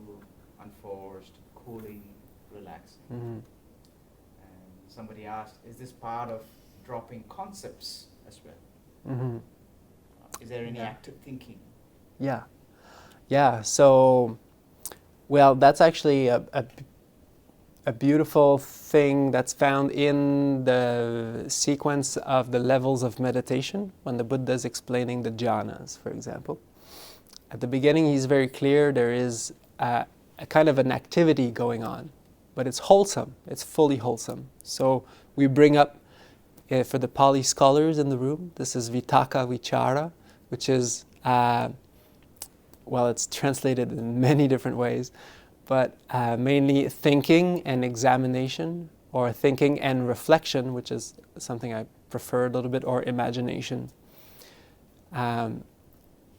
unforced, cooling, relaxing. And somebody asked, is this part of dropping concepts as well? Is there any active thinking? Yeah. Yeah, so, well, that's actually a beautiful thing that's found in the sequence of the levels of meditation when the Buddha is explaining the jhanas, for example. At the beginning, he's very clear there is a kind of an activity going on, but it's wholesome, it's fully wholesome. So we bring up, for the Pali scholars in the room, this is Vitakka Vichara, which is, well, it's translated in many different ways, but mainly thinking and examination, or thinking and reflection, which is something I prefer a little bit, or imagination. And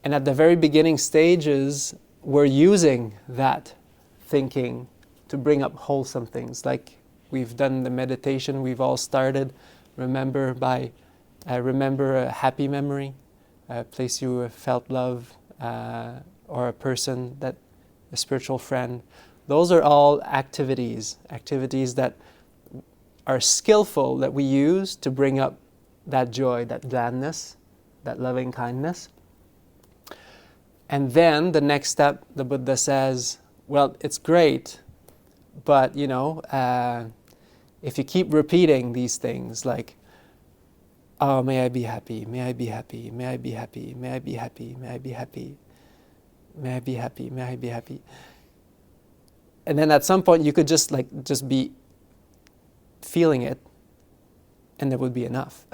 at the very beginning stages, we're using that thinking to bring up wholesome things. Like we've done the meditation, we've all started, remember a happy memory, a place you have felt love, or a person, a spiritual friend. Those are all activities that are skillful, that we use to bring up that joy, that gladness, that loving kindness. And then the next step, the Buddha says, well, it's great, but if you keep repeating these things like, oh, may I be happy, may I be happy, may I be happy, may I be happy, may I be happy, may I be happy, may I be happy. And then at some point you could just be feeling it, and that would be enough.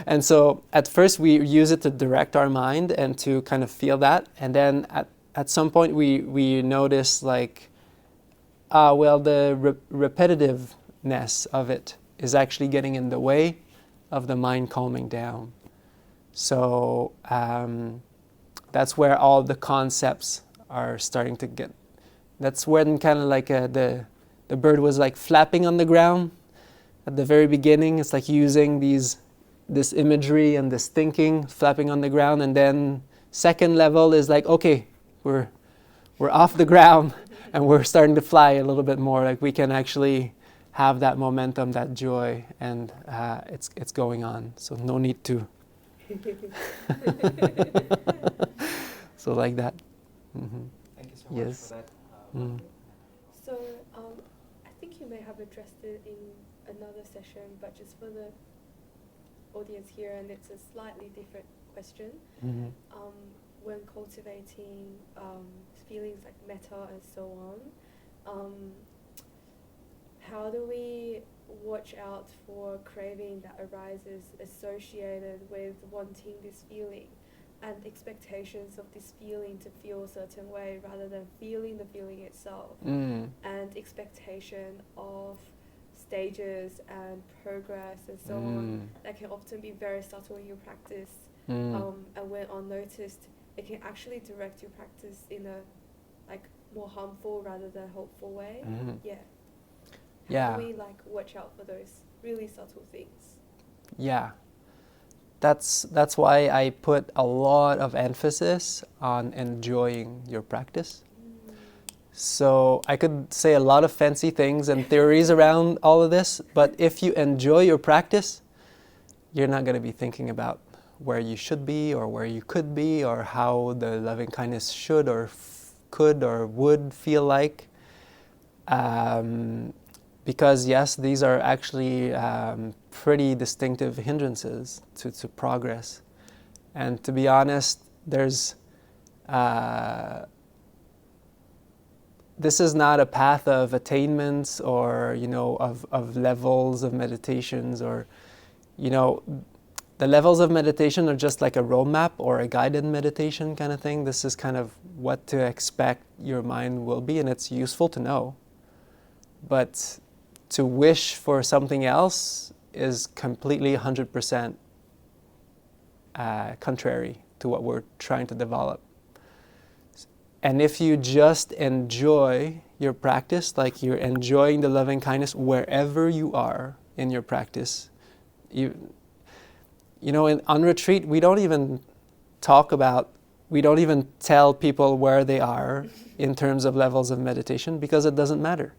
And so at first we use it to direct our mind and to kind of feel that, and then at some point we notice the repetitiveness of it is actually getting in the way of the mind calming down. So that's where all the concepts are starting to get. That's when kind of like the bird was like flapping on the ground at the very beginning. It's like using this imagery and this thinking, flapping on the ground, and then Second level is like, okay, we're off the ground and we're starting to fly a little bit more. Like we can actually have that momentum, that joy, and it's going on. So no need to. So like that. Mm-hmm. Thank you so Yes. much for that. Mm. So I think you may have addressed it in another session, but just for the audience here, and it's a slightly different question. Mm-hmm. When cultivating feelings like metta and so on, how do we watch out for craving that arises associated with wanting this feeling and expectations of this feeling to feel a certain way rather than feeling the feeling itself, Mm. and expectation of stages and progress and so on that can often be very subtle in your practice, and when unnoticed it can actually direct your practice in a more harmful rather than helpful way. How do we watch out for those really subtle things? Yeah. That's why I put a lot of emphasis on enjoying your practice. So I could say a lot of fancy things and theories around all of this, but if you enjoy your practice, you're not going to be thinking about where you should be or where you could be or how the loving kindness should or could or would feel like. Because yes, these are actually pretty distinctive hindrances to progress. And to be honest, there's this is not a path of attainments or, of levels of meditations or, the levels of meditation are just like a roadmap or a guided meditation kind of thing. This is kind of what to expect your mind will be, and it's useful to know. But to wish for something else is completely 100% contrary to what we're trying to develop. And if you just enjoy your practice, like you're enjoying the loving kindness wherever you are in your practice, on retreat, we don't even tell people where they are in terms of levels of meditation because it doesn't matter.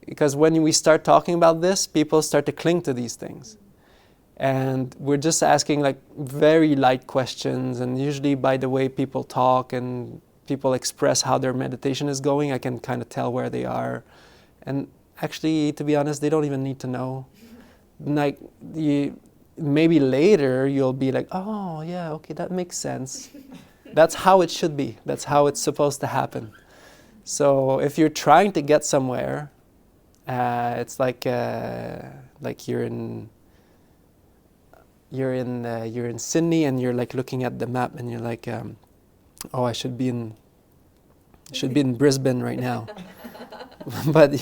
Because when we start talking about this, people start to cling to these things. And we're just asking very light questions, and usually by the way people talk and people express how their meditation is going, I can kind of tell where they are. And actually, to be honest, they don't even need to know. Maybe later you'll be like, oh yeah, okay, that makes sense. That's how it should be. That's how it's supposed to happen. So if you're trying to get somewhere, it's like you're in Sydney and you're looking at the map and you're like, oh, I should be in Brisbane right now. But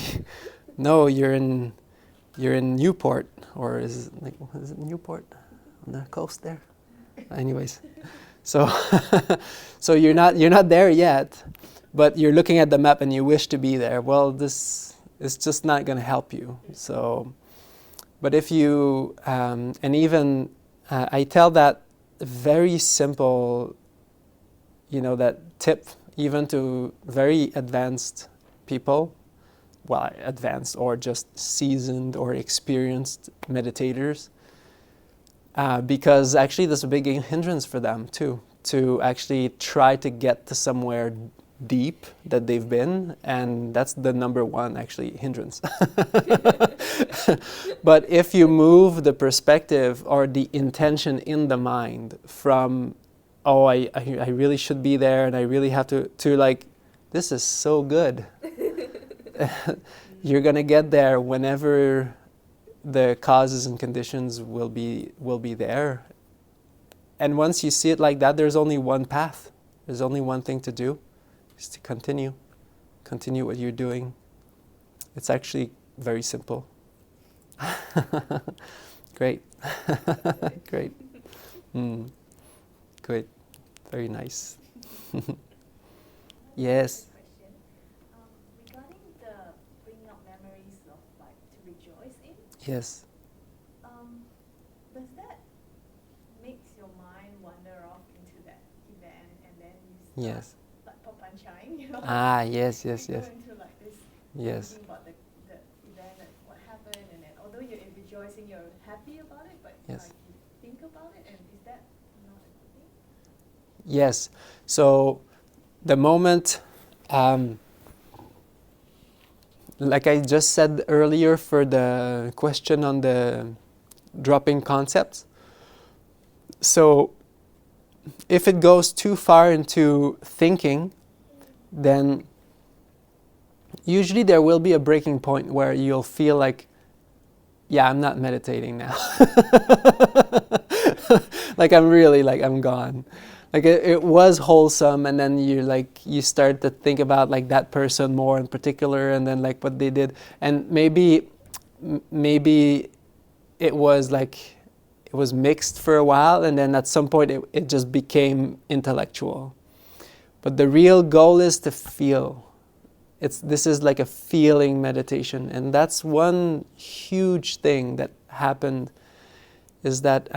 no, you're in Newport, or is it Newport on the coast there? Anyways, so so you're not there yet, but you're looking at the map and you wish to be there. Well, this is just not going to help you. So, but if you and even I tell that very simple, that tip even to very advanced people. Well, advanced or just seasoned or experienced meditators, because actually there's a big hindrance for them too, to actually try to get to somewhere deep that they've been, and that's the number one actually hindrance. But if you move the perspective or the intention in the mind from, oh, I really should be there and I really have to this is so good. You're going to get there whenever the causes and conditions will be there. And once you see it like that, there's only one path. There's only one thing to do, is to continue what you're doing. It's actually very simple. Great. Great. Good. Very nice. Yes. Yes. Does that makes your mind wander off into that event? Yes. like papañcaing, you know. Yes. You go into like this Yes. thinking about the event and what happened, and then although you're rejoicing, you're happy about it, but Yes. like you think about it, and is that not a good thing? Yes. So the moment, like I just said earlier for the question on the dropping concepts, so if it goes too far into thinking, then usually there will be a breaking point where you'll feel like, yeah, I'm not meditating now. Like I'm gone. Like it was wholesome, and then you start to think about like that person more in particular, and then like what they did, and maybe it was mixed for a while, and then at some point it just became intellectual. But the real goal is to feel. This is like a feeling meditation, and that's one huge thing that happened, is that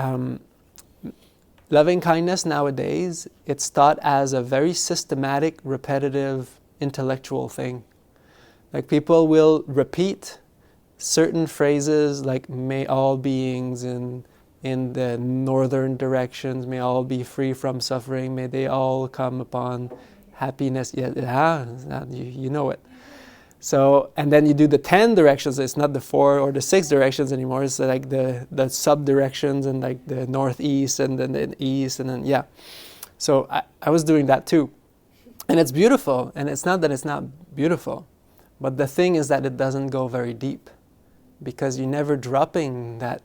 loving kindness nowadays, it's taught as a very systematic, repetitive, intellectual thing. Like people will repeat certain phrases like may all beings in the northern directions, may all be free from suffering, may they all come upon happiness. Yeah, you know it. So, and then you do the 10 directions. It's not the 4 or the 6 directions anymore. It's like the sub-directions, and like the northeast and then the east, and then, yeah. So I was doing that too. And it's beautiful. And it's not that it's not beautiful. But the thing is that it doesn't go very deep, because you're never dropping that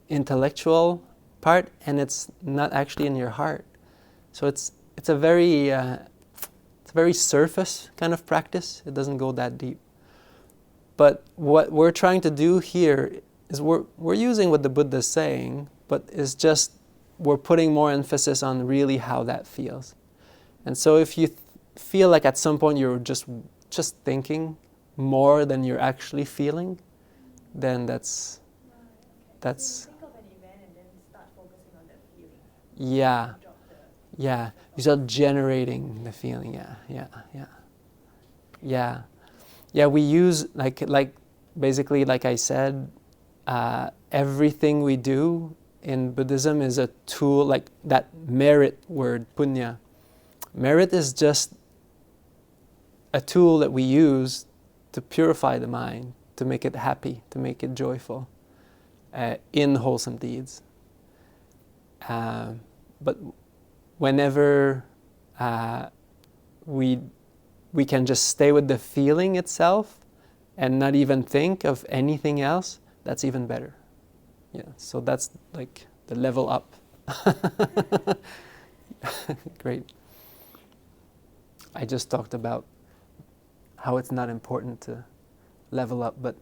intellectual part, and it's not actually in your heart. So it's a very surface kind of practice. It doesn't go that deep. But what we're trying to do here is we're using what the Buddha is saying, but it's just we're putting more emphasis on really how that feels. And so if you feel like at some point you're just thinking more than you're actually feeling, then that's So you think of an event and then start focusing on that feeling. yeah. Drop the Yeah, you start generating the feeling. Yeah. We use like basically, like I said, everything we do in Buddhism is a tool. Like that merit word, puññā. Merit is just a tool that we use to purify the mind, to make it happy, to make it joyful, in wholesome deeds. But whenever we can just stay with the feeling itself and not even think of anything else, that's even better. Yeah, so that's like the level up. Great. I just talked about how it's not important to level up, but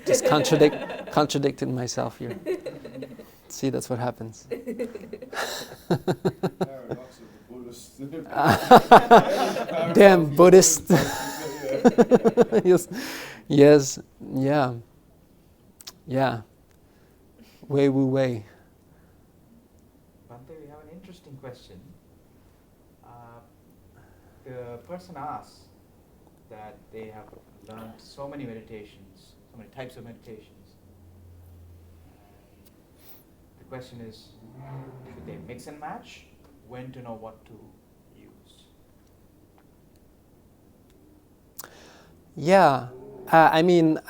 just contradicted myself here. See, that's what happens. Paradox of the Buddhist. Damn Buddhist. Yes, yeah. Way woo way. Bhante, we have an interesting question. The person asks that they have learned so many meditations, so many types of meditations. The question is, should they mix and match? When to know what to use? Yeah, I mean,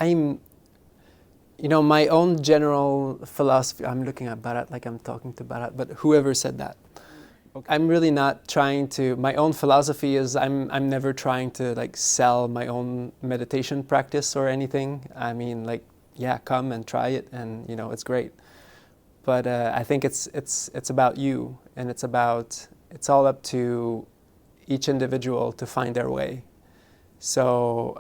my own general philosophy, I'm looking at Bharat like I'm talking to Bharat, but whoever said that. Okay. I'm really not trying to, my own philosophy is I'm never trying to like sell my own meditation practice or anything. I mean, like, yeah, come and try it, and it's great. But I think it's about you, and it's all up to each individual to find their way. So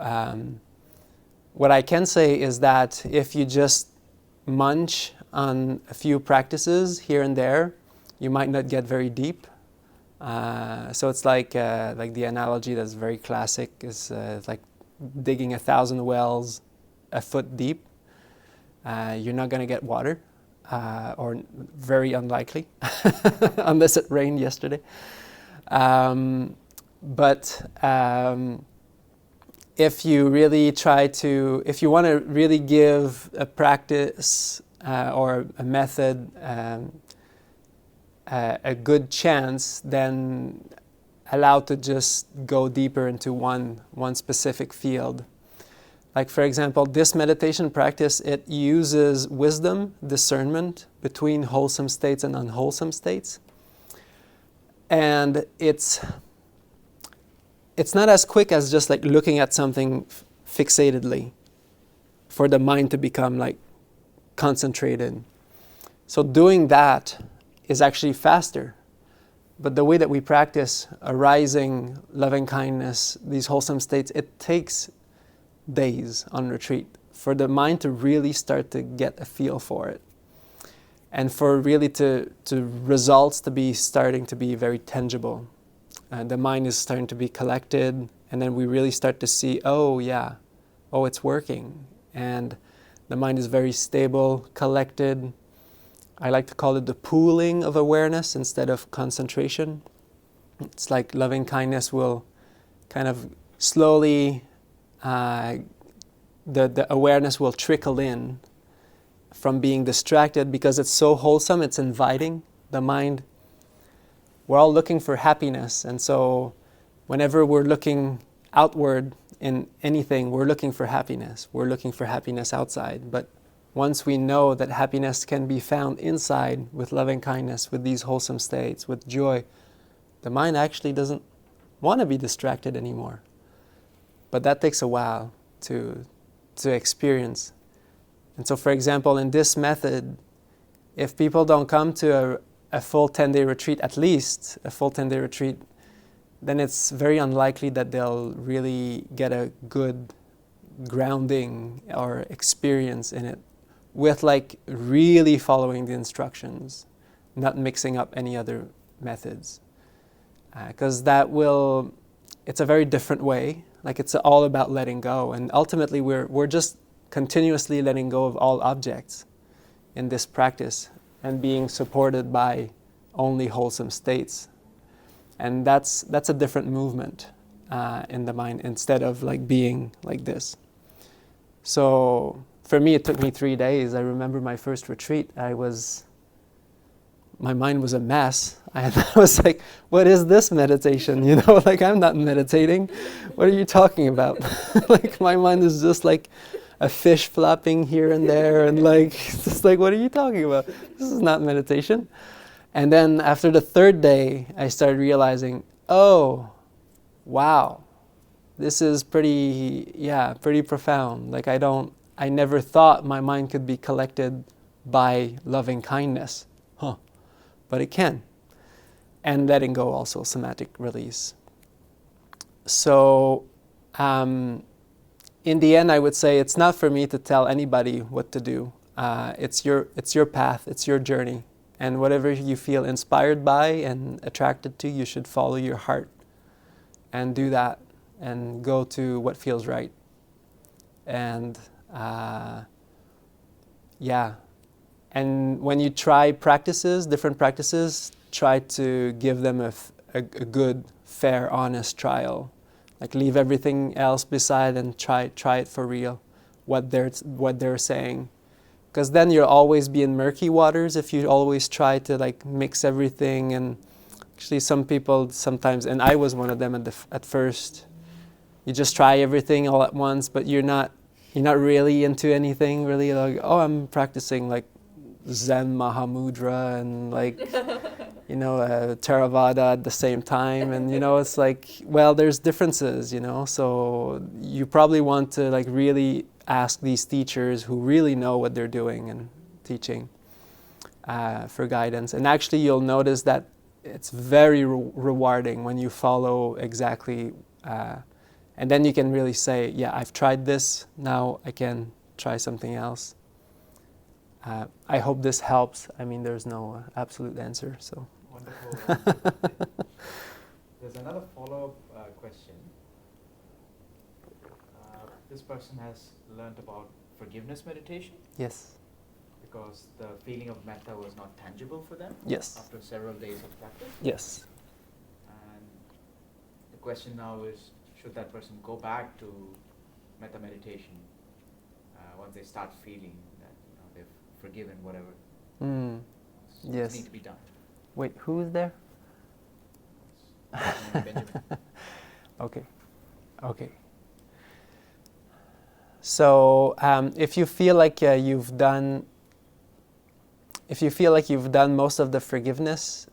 what I can say is that if you just munch on a few practices here and there, you might not get very deep. So it's like the analogy that's very classic is like digging 1,000 wells a foot deep. You're not going to get water. or very unlikely, unless it rained yesterday. But if you really if you want to really give a practice or a method a good chance, then allow to just go deeper into one specific field. Like, for example, this meditation practice, it uses wisdom, discernment between wholesome states and unwholesome states. And it's not as quick as just like looking at something fixatedly for the mind to become like concentrated. So doing that is actually faster. But the way that we practice arising, loving kindness, these wholesome states, it takes days on retreat for the mind to really start to get a feel for it. And for really to results to be starting to be very tangible. The mind is starting to be collected, and then we really start to see, oh yeah, oh it's working. And the mind is very stable, collected. I like to call it the pooling of awareness instead of concentration. It's like loving kindness will kind of slowly, the awareness will trickle in from being distracted because it's so wholesome, it's inviting the mind. We're all looking for happiness, and so whenever we're looking outward in anything, we're looking for happiness. We're looking for happiness outside. But once we know that happiness can be found inside with loving kindness, with these wholesome states, with joy, the mind actually doesn't want to be distracted anymore. But that takes a while to experience. And so, for example, in this method, if people don't come to a full 10-day retreat, at least a full 10-day retreat, then it's very unlikely that they'll really get a good grounding or experience in it with like really following the instructions, not mixing up any other methods. Because it's a very different way. Like, it's all about letting go. And ultimately, we're just continuously letting go of all objects in this practice and being supported by only wholesome states. And that's a different movement in the mind, instead of like being like this. So for me, it took me 3 days. I remember my first retreat, my mind was a mess. I was like, what is this meditation? You know, like, I'm not meditating. What are you talking about? Like, my mind is just like a fish flopping here and there, and like, it's just like, what are you talking about? This is not meditation. And then after the 3rd day, I started realizing, oh, wow, this is pretty profound. Like, I never thought my mind could be collected by loving kindness. But it can. And letting go also, somatic release. So, in the end, I would say it's not for me to tell anybody what to do. It's your path, it's your journey. And whatever you feel inspired by and attracted to, you should follow your heart and do that and go to what feels right. And And when you try different practices, try to give them a good, fair, honest trial. Like, leave everything else beside and try it for real, what they're saying. Because then you'll always be in murky waters if you always try to like mix everything. And actually, some people sometimes, and I was one of them at first, you just try everything all at once, but you're not really into anything. Really, like, oh, I'm practicing like Zen Mahamudra and like, Theravada at the same time. And, it's like, well, there's differences, so you probably want to like really ask these teachers who really know what they're doing and teaching for guidance. And actually, you'll notice that it's very rewarding when you follow exactly, and then you can really say, yeah, I've tried this, now I can try something else. I hope this helps. I mean, there's no absolute answer, so. Wonderful. There's another follow-up question. This person has learned about forgiveness meditation. Yes. because the feeling of metta was not tangible for them Yes. after several days of practice. Yes. And the question now is, should that person go back to metta meditation once they start feeling that they've forgiven whatever Yes. need to be done? Wait, who is there? Benjamin. Okay. Okay. So if you feel like you've done most of the forgiveness,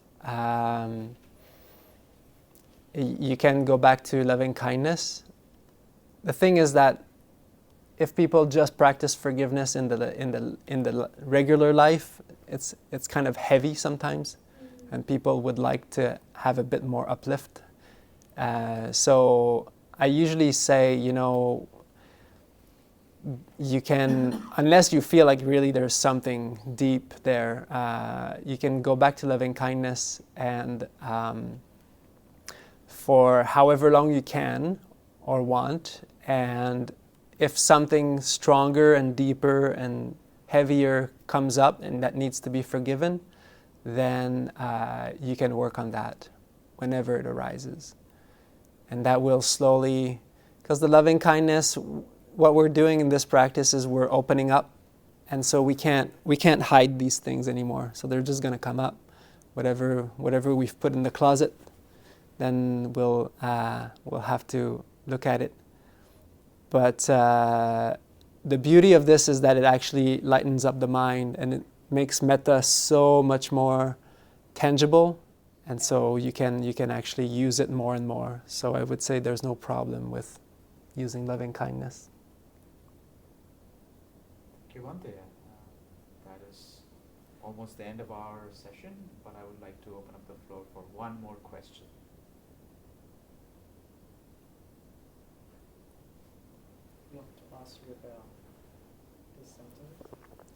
you can go back to loving kindness. The thing is that if people just practice forgiveness in the regular life, it's kind of heavy sometimes, and people would like to have a bit more uplift. So I usually say, you can, unless you feel like really there's something deep there, you can go back to loving kindness and for however long you can or want, and if something stronger and deeper and heavier comes up and that needs to be forgiven, then you can work on that whenever it arises. And that will slowly, because the loving kindness, what we're doing in this practice is we're opening up, and so we can't hide these things anymore. So they're just going to come up. Whatever we've put in the closet, then we'll have to look at it. But the beauty of this is that it actually lightens up the mind, and it makes metta so much more tangible, and so you can actually use it more and more. So I would say there's no problem with using loving kindness. Okay, Bhante, that is almost the end of our session, but I would like to open up the floor for one more question. I want to ask you about this sentence.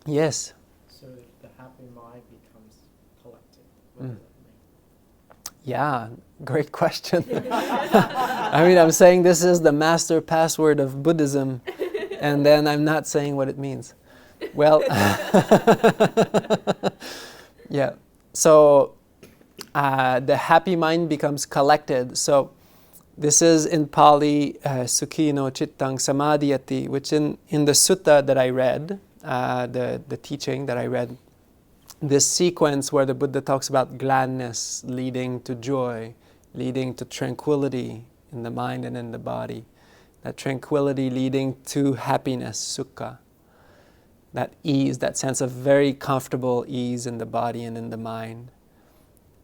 Yes. So the happy mind becomes collected. What does that mean? Yeah, great question. I mean, I'm saying this is the master password of Buddhism, and then I'm not saying what it means. Well, yeah. So the happy mind becomes collected. So this is in Pali, Sukhino Chittang Samadhiyati, which in the sutta that I read, the teaching that I read, this sequence where the Buddha talks about gladness leading to joy, leading to tranquility in the mind and in the body, that tranquility leading to happiness, sukha, that ease, that sense of very comfortable ease in the body and in the mind.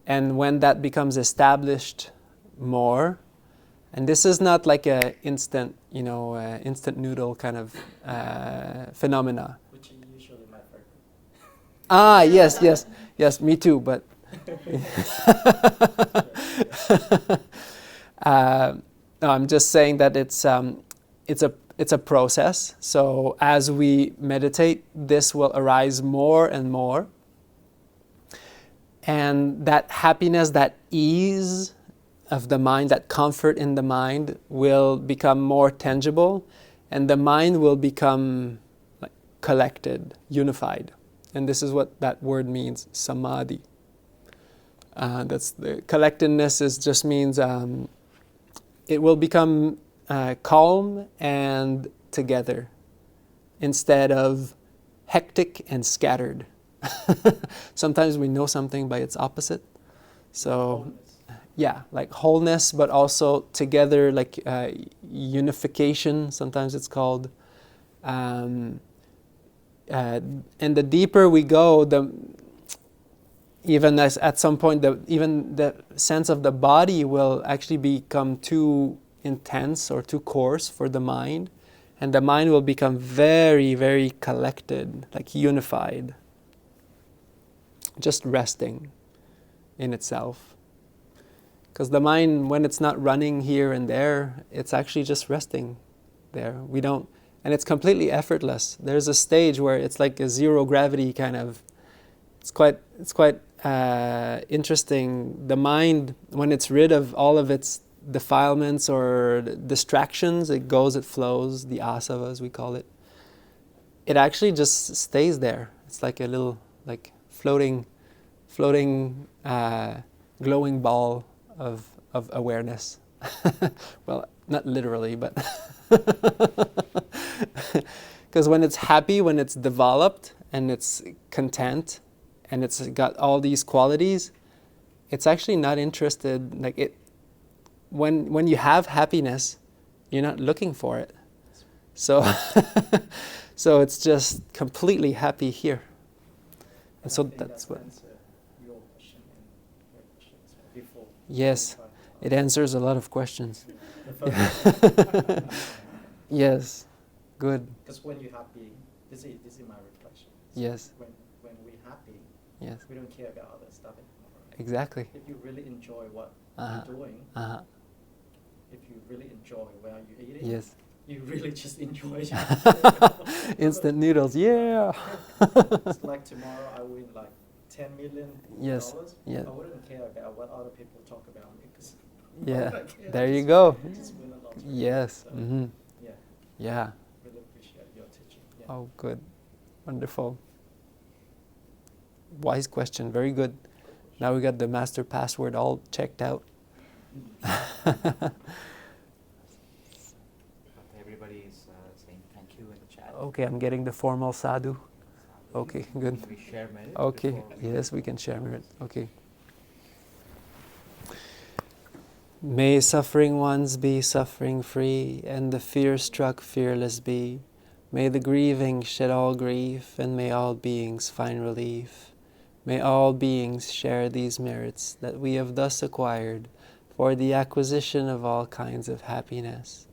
And when that becomes established more, and this is not like a instant noodle kind of phenomena. Which is usually my favorite. Ah, yes, me too, but no, I'm just saying that it's a process. So as we meditate, this will arise more and more. And that happiness, that ease of the mind, that comfort in the mind will become more tangible, and the mind will become like collected, unified. And this is what that word means, Samādhi. That's the collectedness just means it will become calm and together instead of hectic and scattered. Sometimes we know something by its opposite. So, yeah, like wholeness, but also together, like unification, sometimes it's called. And the deeper we go, even as at some point, even the sense of the body will actually become too intense or too coarse for the mind, and the mind will become very, very collected, like unified, just resting in itself. Because the mind, when it's not running here and there, it's actually just resting there. And it's completely effortless. There's a stage where it's like a zero gravity kind of. It's quite interesting. The mind, when it's rid of all of its defilements or distractions, it flows, the asavas we call it. It actually just stays there. It's like a little, like floating, glowing ball of awareness. Well, not literally, but because when it's happy, when it's developed and it's content, and it's got all these qualities, it's actually not interested. Like it, when you have happiness, you're not looking for it. So, so it's just completely happy here. And so that's what. Your question and your question as well before. Yes, it answers a lot of questions. The first Yes, good. because when you're happy, this is my reflection. Yes. When we're happy, Yes, we don't care about other stuff anymore. exactly. If you really enjoy what Uh-huh. you're doing, Uh-huh. if you really enjoy where you're eating, Yes. you really just enjoy it. Instant noodles, yeah. It's like tomorrow I win like $10 million. Yes, yeah. I wouldn't care about what other people talk about me because Yeah, I care, there you just- go. Just win a lottery. Yes. So, Mm-hmm. Yeah, Yeah. really appreciate your teaching. Yeah. Oh, good. Wonderful. Wise question. Very good. Now we got the master password all checked out. Everybody is saying thank you in the chat. Okay, I'm getting the formal sadhu. Okay, good. Can we share merit? Okay, before we- yes, we can share merit. Okay. May suffering ones be suffering free, and the fear-struck fearless be. May the grieving shed all grief, and may all beings find relief. May all beings share these merits that we have thus acquired for the acquisition of all kinds of happiness.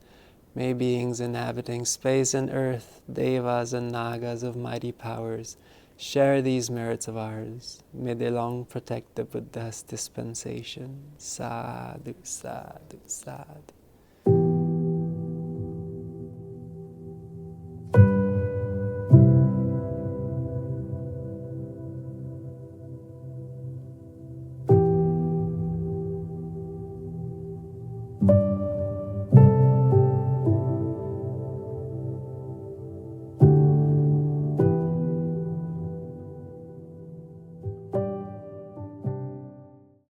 May beings inhabiting space and earth, devas and nagas of mighty powers, share these merits of ours. May they long protect the Buddha's dispensation. Sadhu, sadhu, sadhu.